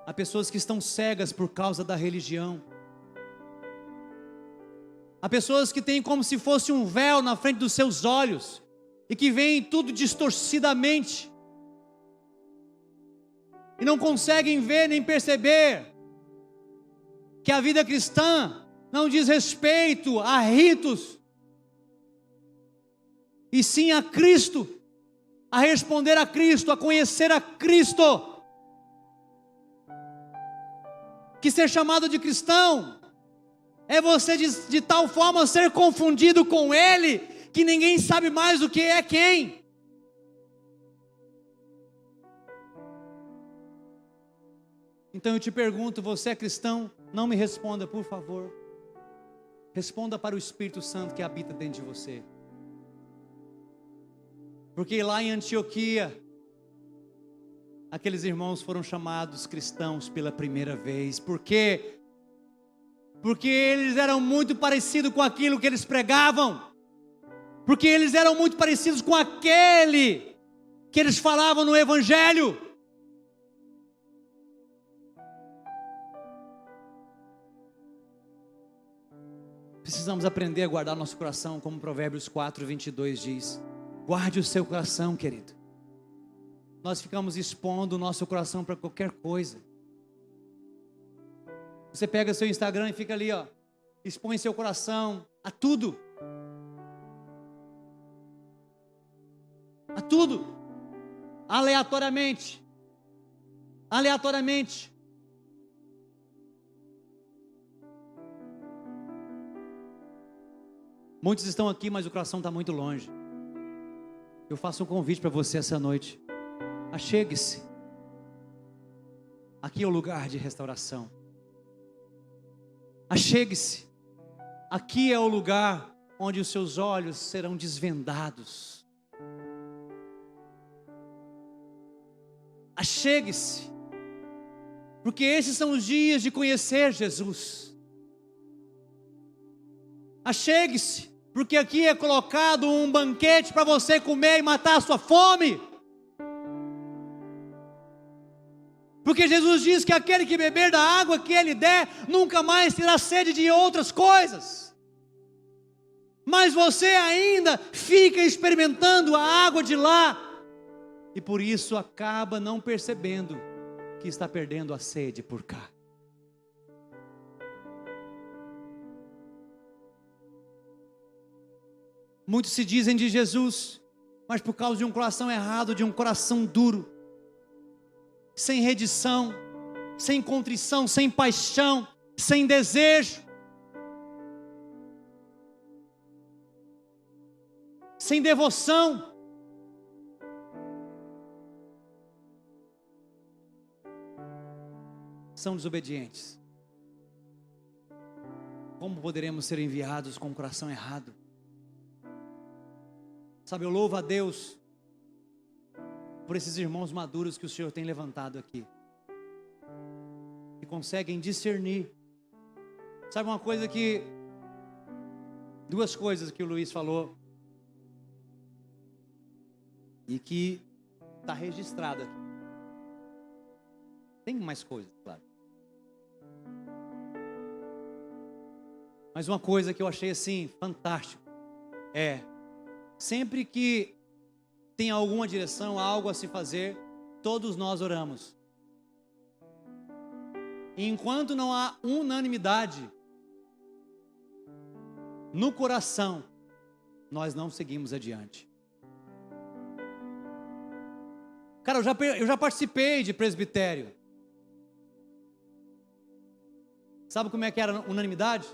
Há pessoas que estão cegas por causa da religião. Há pessoas que têm como se fosse um véu na frente dos seus olhos e que veem tudo distorcidamente e não conseguem ver nem perceber que a vida cristã não diz respeito a ritos, e sim a Cristo, a responder a Cristo, a conhecer a Cristo. Que ser chamado de cristão é você de tal forma ser confundido com Ele, que ninguém sabe mais o que é quem. Então eu te pergunto, você é cristão? Não me responda, por favor. Responda para o Espírito Santo que habita dentro de você. Porque lá em Antioquia, aqueles irmãos foram chamados cristãos pela primeira vez. Por quê? Porque eles eram muito parecidos com aquilo que eles pregavam. Porque eles eram muito parecidos com aquele que eles falavam no Evangelho. Precisamos aprender a guardar nosso coração, como Provérbios 4:22 diz. Guarde o seu coração, querido. nós ficamos expondo o nosso coração para qualquer coisa. Você pega seu Instagram e fica ali, ó, expõe seu coração a tudo. A tudo. Aleatoriamente. Aleatoriamente. Muitos estão aqui, mas o coração está muito longe. Eu faço um convite para você essa noite. Achegue-se. Aqui é o lugar de restauração. Achegue-se. Aqui é o lugar onde os seus olhos serão desvendados. Achegue-se. Porque esses são os dias de conhecer Jesus. Achegue-se. Porque aqui é colocado um banquete para você comer e matar a sua fome. Porque Jesus diz que aquele que beber da água que Ele der, nunca mais terá sede de outras coisas. Mas você ainda fica experimentando a água de lá. E por isso acaba não percebendo que está perdendo a sede por cá. Muitos se dizem de Jesus, mas por causa de um coração errado, de um coração duro, sem redição, sem contrição, sem paixão, sem desejo, sem devoção. São desobedientes. Como poderemos ser enviados com o coração errado? Sabe, eu louvo a Deus por esses irmãos maduros que o Senhor tem levantado aqui, que conseguem discernir. Sabe uma coisa que, duas coisas que o Luiz falou, e que está registrado aqui. Tem mais coisas, claro. Mas uma coisa que eu achei assim, fantástico, sempre que tem alguma direção, algo a se fazer, todos nós oramos. E enquanto não há unanimidade no coração, nós não seguimos adiante. Cara, eu já participei de presbitério. Sabe como é que era a unanimidade?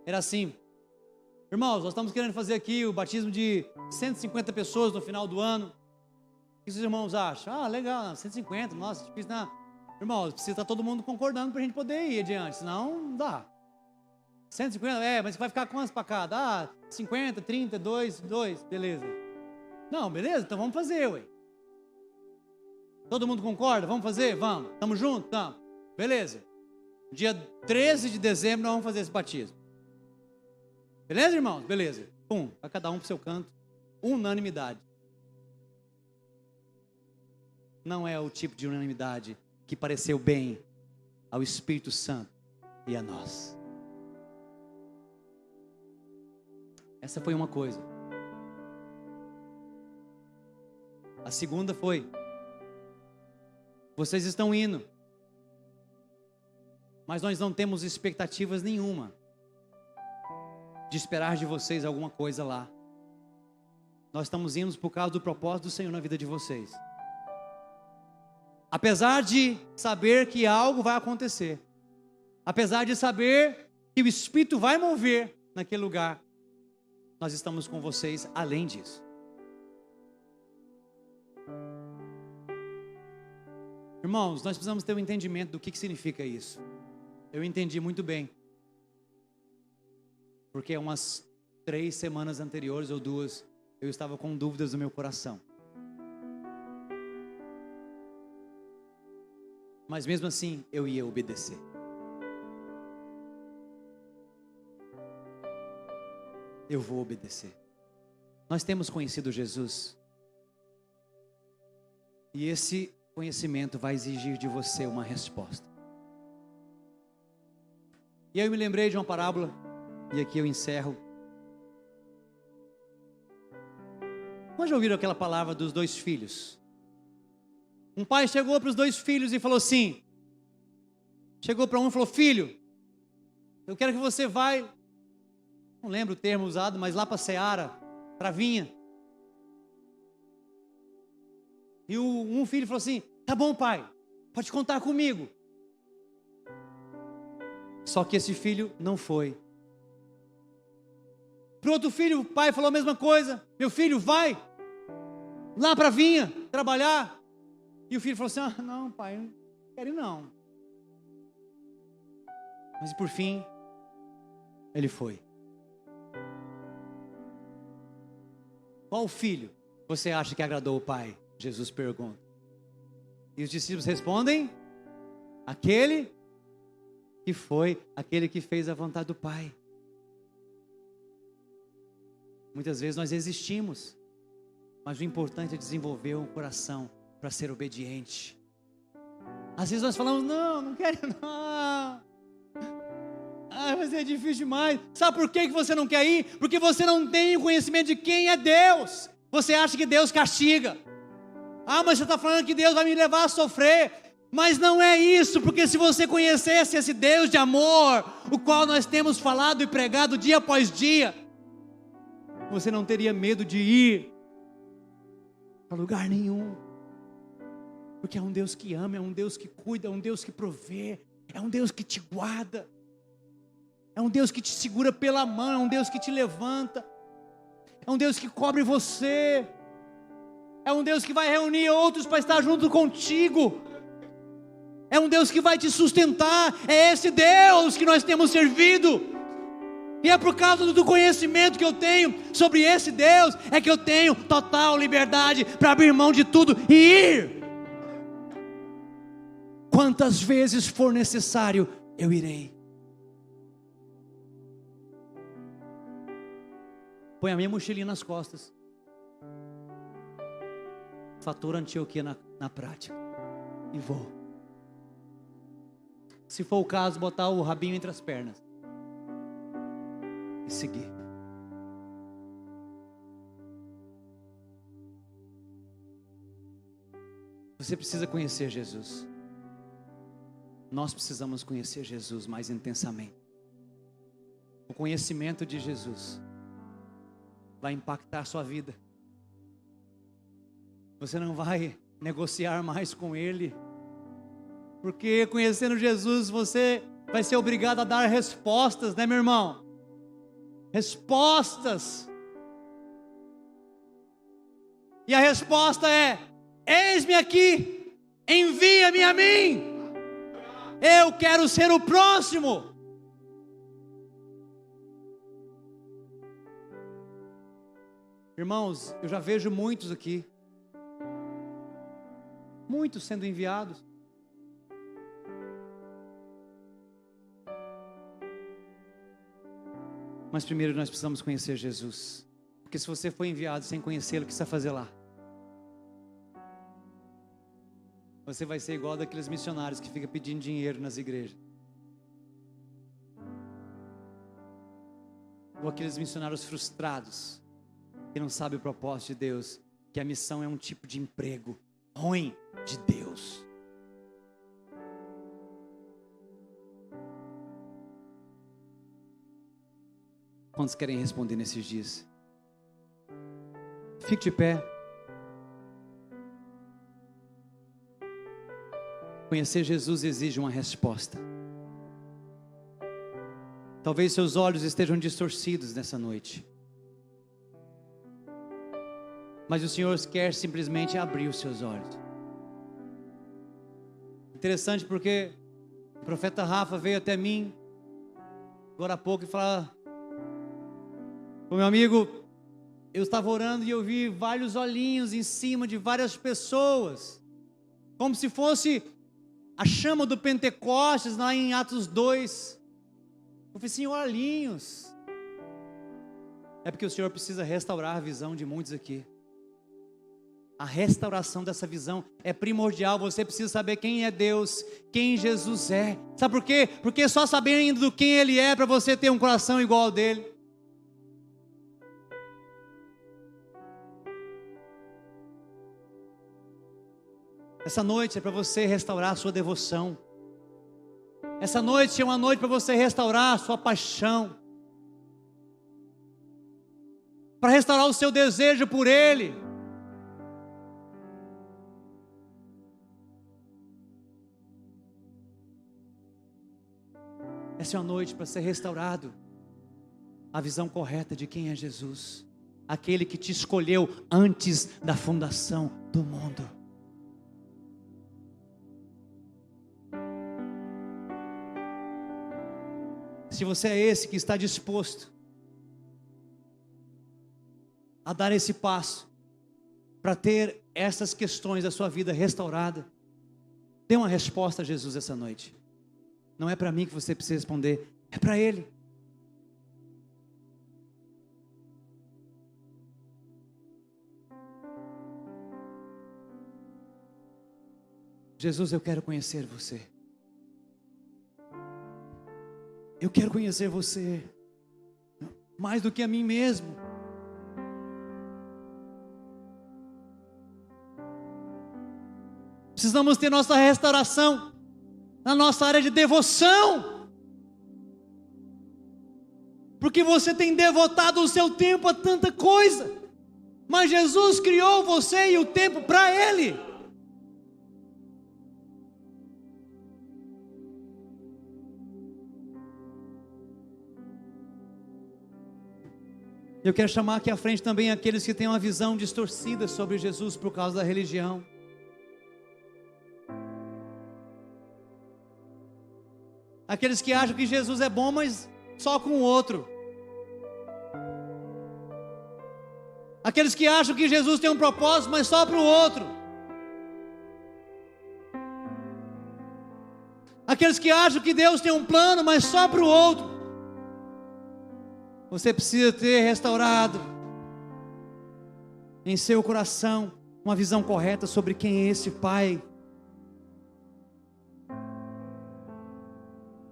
Era assim: irmãos, nós estamos querendo fazer aqui o batismo de 150 pessoas no final do ano. O que os irmãos acham? Ah, legal, 150, nossa, difícil, não. Irmãos, precisa estar todo mundo concordando para a gente poder ir adiante, senão não dá. 150, mas vai ficar quantos para cada? 50, 30, 2, beleza. Não, beleza, então vamos fazer, ué. Todo mundo concorda? Vamos fazer? Vamos. Estamos juntos? Estamos. Beleza. Dia 13 de dezembro nós vamos fazer esse batismo. Beleza, irmãos? Beleza. Pum, vai cada um para o seu canto. Unanimidade. Não é o tipo de unanimidade que pareceu bem ao Espírito Santo e a nós. Essa foi uma coisa. A segunda foi: vocês estão indo, mas nós não temos expectativas nenhuma de esperar de vocês alguma coisa lá. Nós estamos indo por causa do propósito do Senhor na vida de vocês. Apesar de saber que algo vai acontecer, apesar de saber que o Espírito vai mover naquele lugar, nós estamos com vocês além disso. Irmãos, nós precisamos ter um entendimento do que significa isso. Eu entendi muito bem, porque umas 3 semanas anteriores ou 2, eu estava com dúvidas no meu coração. Mas mesmo assim, eu ia obedecer. Eu vou obedecer. Nós temos conhecido Jesus, e esse conhecimento vai exigir de você uma resposta. E aí eu me lembrei de uma parábola, e aqui eu encerro. Mas já ouviram aquela palavra dos 2 filhos? Um pai chegou para os 2 filhos e falou assim, chegou para um e falou: filho, eu quero que você vá, não lembro o termo usado, mas lá para a seara, para a vinha. E um filho falou assim: tá bom, pai, pode contar comigo. Só que esse filho não foi. Para o outro filho, o pai falou a mesma coisa: meu filho, vai lá para a vinha trabalhar. E o filho falou assim: ah, não, pai, não quero ir não. Mas por fim, ele foi. Qual filho você acha que agradou o pai? Jesus pergunta. E os discípulos respondem: aquele que foi, aquele que fez a vontade do pai. Muitas vezes nós existimos, mas o importante é desenvolver um coração para ser obediente. Às vezes nós falamos: não quero não. Vai ser difícil demais. Sabe por que você não quer ir? Porque você não tem o conhecimento de quem é Deus. Você acha que Deus castiga. Mas você está falando que Deus vai me levar a sofrer. Mas não é isso, porque se você conhecesse esse Deus de amor, o qual nós temos falado e pregado dia após dia, você não teria medo de ir para lugar nenhum. Porque é um Deus que ama, é um Deus que cuida, é um Deus que provê, é um Deus que te guarda, é um Deus que te segura pela mão, é um Deus que te levanta, é um Deus que cobre você, é um Deus que vai reunir outros para estar junto contigo, é um Deus que vai te sustentar. É esse Deus que nós temos servido. E é por causa do conhecimento que eu tenho sobre esse Deus, é que eu tenho total liberdade para abrir mão de tudo e ir. Quantas vezes for necessário, eu irei. Põe a minha mochilinha nas costas. Fatura Antioquia na prática. E vou. Se for o caso, botar o rabinho entre as pernas. E seguir. Você precisa conhecer Jesus. Nós precisamos conhecer Jesus mais intensamente. O conhecimento de Jesus vai impactar a sua vida. Você não vai negociar mais com Ele, porque conhecendo Jesus você vai ser obrigado a dar respostas, né, meu irmão? Respostas. E a resposta é: eis-me aqui, envia-me a mim. Eu quero ser o próximo. Irmãos, eu já vejo muitos aqui, muitos sendo enviados. Mas primeiro nós precisamos conhecer Jesus. Porque se você foi enviado sem conhecê-lo, o que você vai fazer lá? Você vai ser igual daqueles missionários que ficam pedindo dinheiro nas igrejas. Ou aqueles missionários frustrados, que não sabem o propósito de Deus, que a missão é um tipo de emprego ruim de Deus. Quantos querem responder nesses dias? Fique de pé. Conhecer Jesus exige uma resposta. Talvez seus olhos estejam distorcidos nessa noite, mas o Senhor quer simplesmente abrir os seus olhos. Interessante porque o profeta Rafa veio até mim agora há pouco e falou: meu amigo, eu estava orando e eu vi vários olhinhos em cima de várias pessoas, como se fosse a chama do Pentecostes lá em Atos 2. Eu falei assim: olhinhos. É porque o Senhor precisa restaurar a visão de muitos aqui. A restauração dessa visão é primordial. Você precisa saber quem é Deus, quem Jesus é. Sabe por quê? Porque só sabendo do quem Ele é, para você ter um coração igual ao dele. Essa noite é para você restaurar a sua devoção. Essa noite é uma noite para você restaurar a sua paixão, para restaurar o seu desejo por Ele. Essa é uma noite para ser restaurado a visão correta de quem é Jesus, aquele que te escolheu antes da fundação do mundo. Se você é esse que está disposto a dar esse passo para ter essas questões da sua vida restaurada, dê uma resposta a Jesus essa noite. Não é para mim que você precisa responder, é para Ele. Jesus, eu quero conhecer você. Eu quero conhecer você mais do que a mim mesmo. Precisamos ter nossa restauração na nossa área de devoção, porque você tem devotado o seu tempo a tanta coisa, mas Jesus criou você e o tempo para Ele. Eu quero chamar aqui à frente também aqueles que têm uma visão distorcida sobre Jesus por causa da religião. Aqueles que acham que Jesus é bom, mas só com o outro. Aqueles que acham que Jesus tem um propósito, mas só para o outro. Aqueles que acham que Deus tem um plano, mas só para o outro. Você precisa ter restaurado em seu coração uma visão correta sobre quem é esse Pai.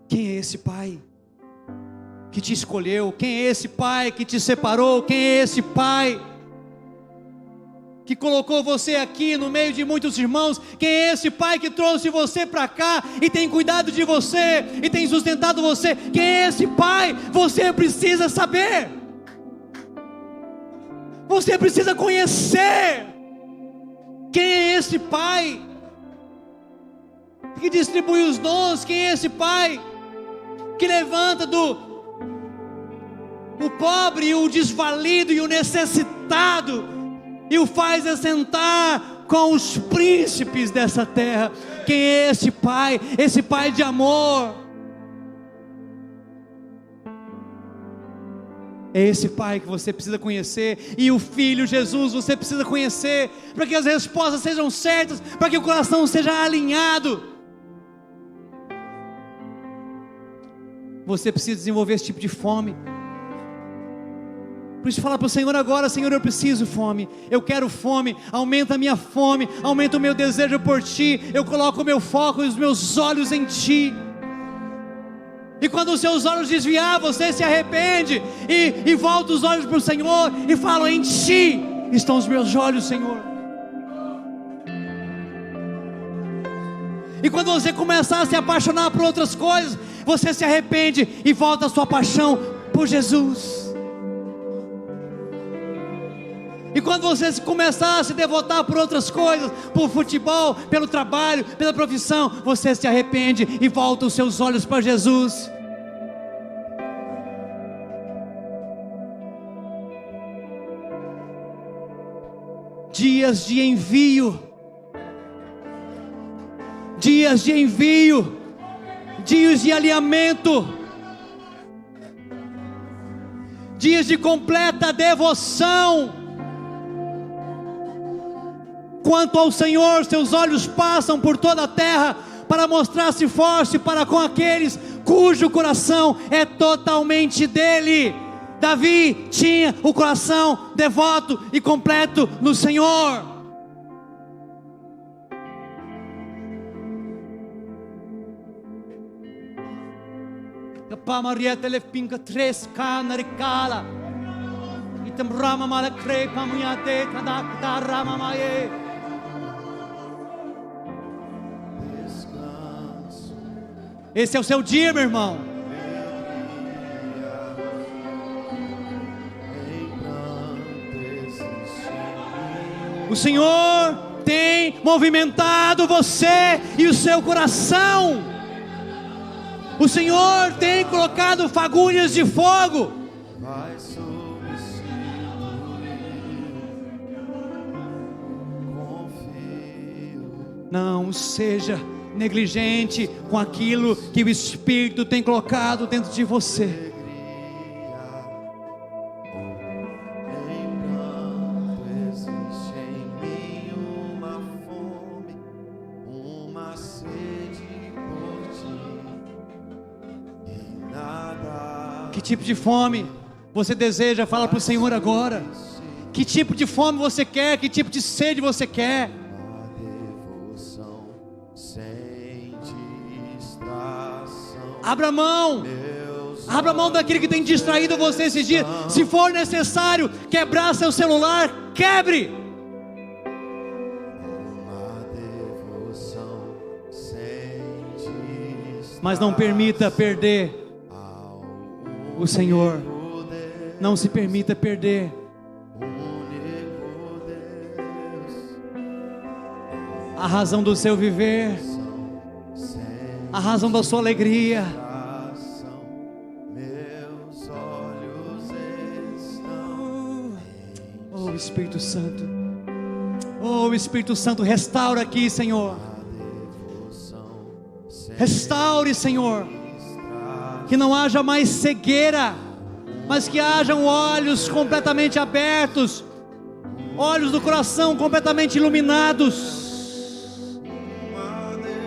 Quem é esse Pai que te escolheu? Quem é esse Pai que te separou? Quem é esse Pai que colocou você aqui no meio de muitos irmãos? Quem é esse Pai que trouxe você para cá e tem cuidado de você e tem sustentado você? Quem é esse Pai? Você precisa saber. Você precisa conhecer. Quem é esse Pai que distribui os dons? Quem é esse Pai que levanta o pobre, o desvalido e o necessitado e o faz assentar com os príncipes dessa terra? Quem é esse Pai? Esse Pai de amor. É esse Pai que você precisa conhecer, e o Filho Jesus você precisa conhecer, para que as respostas sejam certas, para que o coração seja alinhado. Você precisa desenvolver esse tipo de fome. Por isso fala para o Senhor agora: Senhor, eu preciso fome, eu quero fome, aumenta a minha fome, aumenta o meu desejo por Ti, eu coloco o meu foco e os meus olhos em Ti. E quando os seus olhos desviar, você se arrepende e volta os olhos para o Senhor e fala: em Ti estão os meus olhos, Senhor. E quando você começar a se apaixonar por outras coisas, você se arrepende e volta a sua paixão por Jesus. E quando você começar a se devotar por outras coisas, por futebol, pelo trabalho, pela profissão, você se arrepende e volta os seus olhos para Jesus. Dias de envio, dias de envio, dias de alinhamento, dias de completa devoção. Quanto ao Senhor, seus olhos passam por toda a terra para mostrar-se forte para com aqueles cujo coração é totalmente dele. Davi tinha o coração devoto e completo no Senhor. Esse é o seu dia, meu irmão. O Senhor tem movimentado você e o seu coração. O Senhor tem colocado fagulhas de fogo. Não seja negligente com aquilo que o Espírito tem colocado dentro de você. Que tipo de fome você deseja? Fala para o Senhor agora. Que tipo de fome você quer? Que tipo de sede você quer? Abra mão. Abra mão daquilo que tem distraído você esses dias. Se for necessário quebrar seu celular, quebre. Mas não permita perder o Senhor. Não se permita perder. A razão do seu viver, a razão da sua alegria. Oh Espírito Santo, oh Espírito Santo, restaura aqui, Senhor. Restaure, Senhor. Que não haja mais cegueira, mas que hajam olhos completamente abertos, olhos do coração completamente iluminados,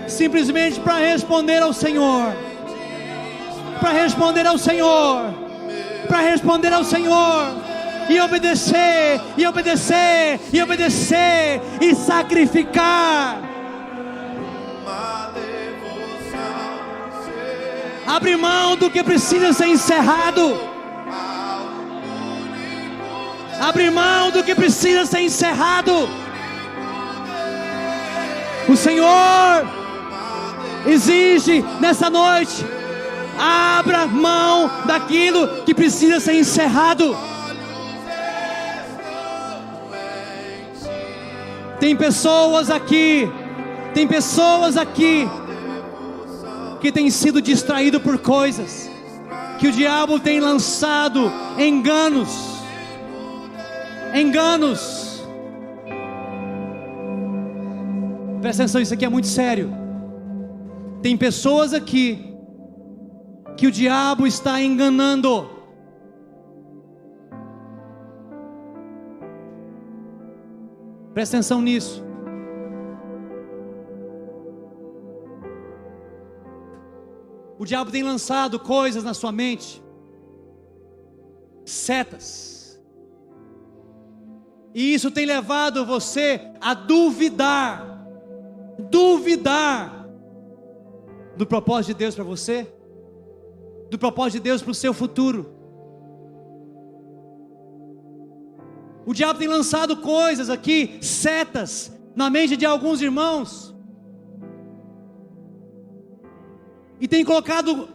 simplesmente para responder ao Senhor, para responder ao Senhor, para responder ao Senhor, e obedecer, e obedecer, e obedecer, e sacrificar. Abre mão do que precisa ser encerrado. Abre mão do que precisa ser encerrado. O Senhor exige nessa noite: abra mão daquilo que precisa ser encerrado. Tem pessoas aqui que têm sido distraídos por coisas, que o diabo tem lançado enganos. Presta atenção, isso aqui é muito sério. Tem pessoas aqui que o diabo está enganando. Presta atenção nisso. O diabo tem lançado coisas na sua mente, setas. E isso tem levado você a duvidar do propósito de Deus para você, do propósito de Deus para o seu futuro. O diabo tem lançado coisas aqui, setas, na mente de alguns irmãos, e tem colocado,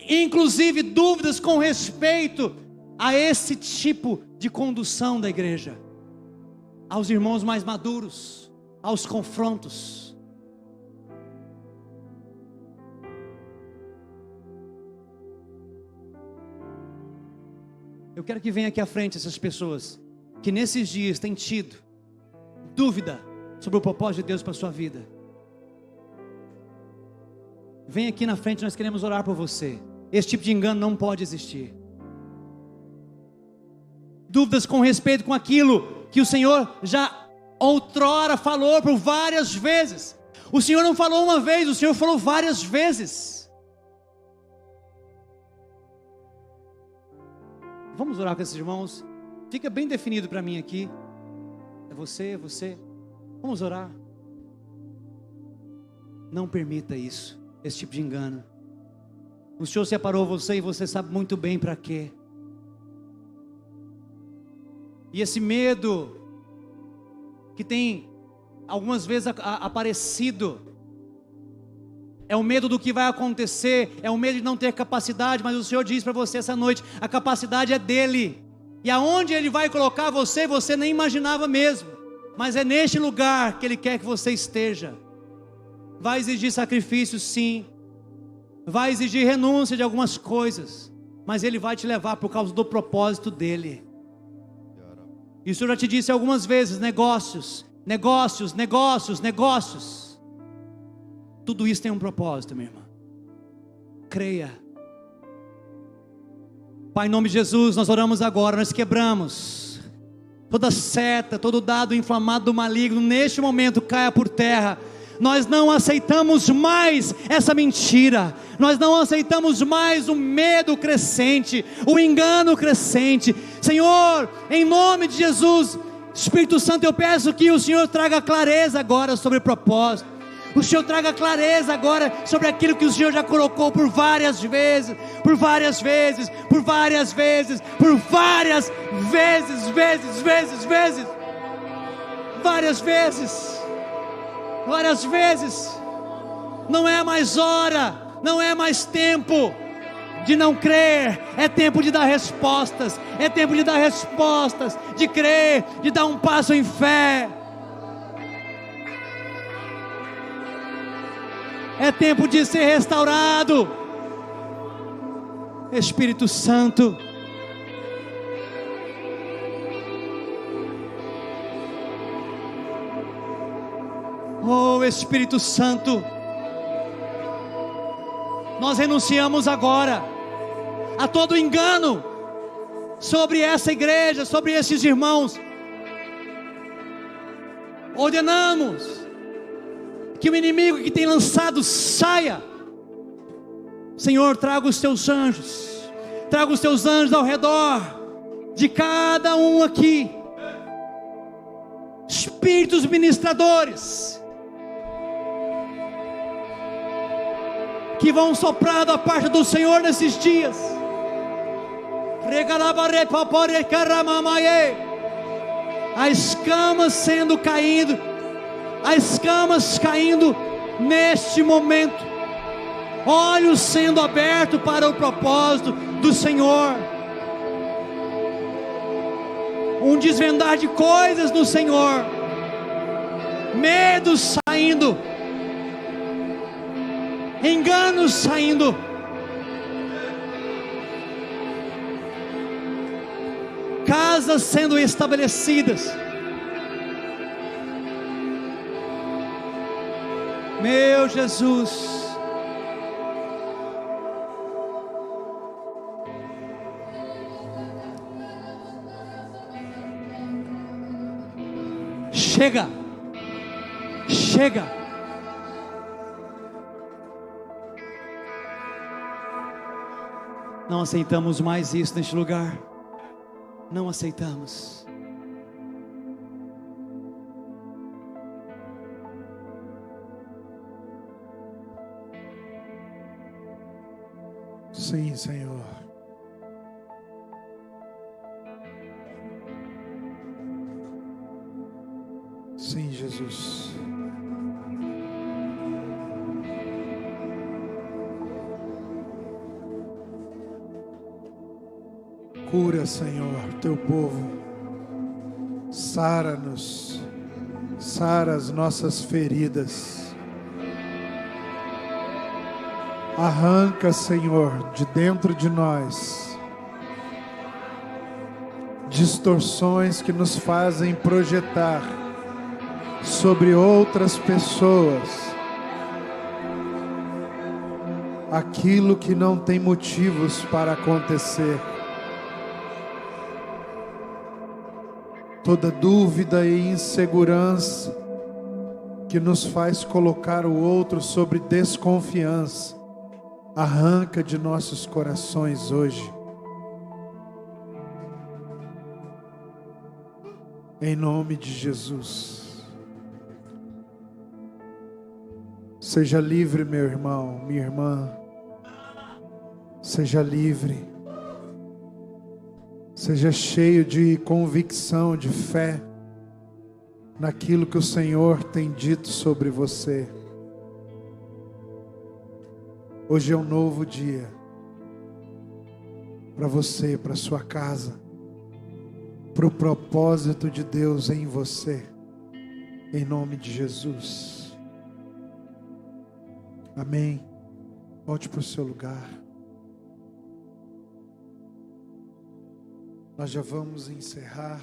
inclusive, dúvidas com respeito a esse tipo de condução da igreja, aos irmãos mais maduros, aos confrontos. Eu quero que venha aqui à frente essas pessoas que nesses dias têm tido dúvida sobre o propósito de Deus para a sua vida. Vem aqui na frente, nós queremos orar por você. Esse tipo de engano não pode existir. Dúvidas com respeito com aquilo que o Senhor já outrora falou por várias vezes. O Senhor não falou uma vez, o Senhor falou várias vezes. Vamos orar com esses irmãos. Fica bem definido para mim aqui. É você, é você. Vamos orar. Não permita isso, esse tipo de engano. O Senhor separou você e você sabe muito bem para quê. E esse medo que tem algumas vezes aparecido é o medo do que vai acontecer, é o medo de não ter capacidade, mas o Senhor diz para você essa noite, a capacidade é dEle, e aonde Ele vai colocar você, você nem imaginava mesmo, mas é neste lugar que Ele quer que você esteja. Vai exigir sacrifício, sim, vai exigir renúncia de algumas coisas, mas Ele vai te levar por causa do propósito dEle. E o Senhor já te disse algumas vezes, negócios, tudo isso tem um propósito, minha irmã. Creia. Pai, em nome de Jesus, nós oramos agora, nós quebramos toda seta, todo dado inflamado do maligno, neste momento caia por terra. Nós não aceitamos mais essa mentira, nós não aceitamos mais o medo crescente, o engano crescente. Senhor, em nome de Jesus, Espírito Santo, eu peço que o Senhor traga clareza agora sobre o propósito. O Senhor traga clareza agora sobre aquilo que o Senhor já colocou por várias vezes, várias vezes. Não é mais hora, não é mais tempo de não crer, é tempo de dar respostas, de crer, de dar um passo em fé. É tempo de ser restaurado. Espírito Santo, oh Espírito Santo, nós renunciamos agora a todo engano sobre essa igreja, sobre esses irmãos. Ordenamos que o inimigo que tem lançado saia. Senhor, traga os teus anjos ao redor de cada um aqui, espíritos ministradores, que vão soprar da parte do Senhor nesses dias. As escamas caindo neste momento, olhos sendo abertos para o propósito do Senhor, um desvendar de coisas no Senhor, medos saindo, enganos saindo, casas sendo estabelecidas. Meu Jesus, chega, não aceitamos mais isso neste lugar, não aceitamos. Sim, Senhor. Sim, Jesus. Cura, Senhor, teu povo. Sara-nos. Sara as nossas feridas. Arranca, Senhor, de dentro de nós distorções que nos fazem projetar sobre outras pessoas aquilo que não tem motivos para acontecer. Toda dúvida e insegurança que nos faz colocar o outro sobre desconfiança, arranca de nossos corações hoje. Em nome de Jesus. Seja livre, meu irmão, minha irmã. Seja livre. Seja cheio de convicção, de fé naquilo que o Senhor tem dito sobre você. Hoje é um novo dia para você, para sua casa, para o propósito de Deus em você, em nome de Jesus. Amém. Volte para o seu lugar. Nós já vamos encerrar.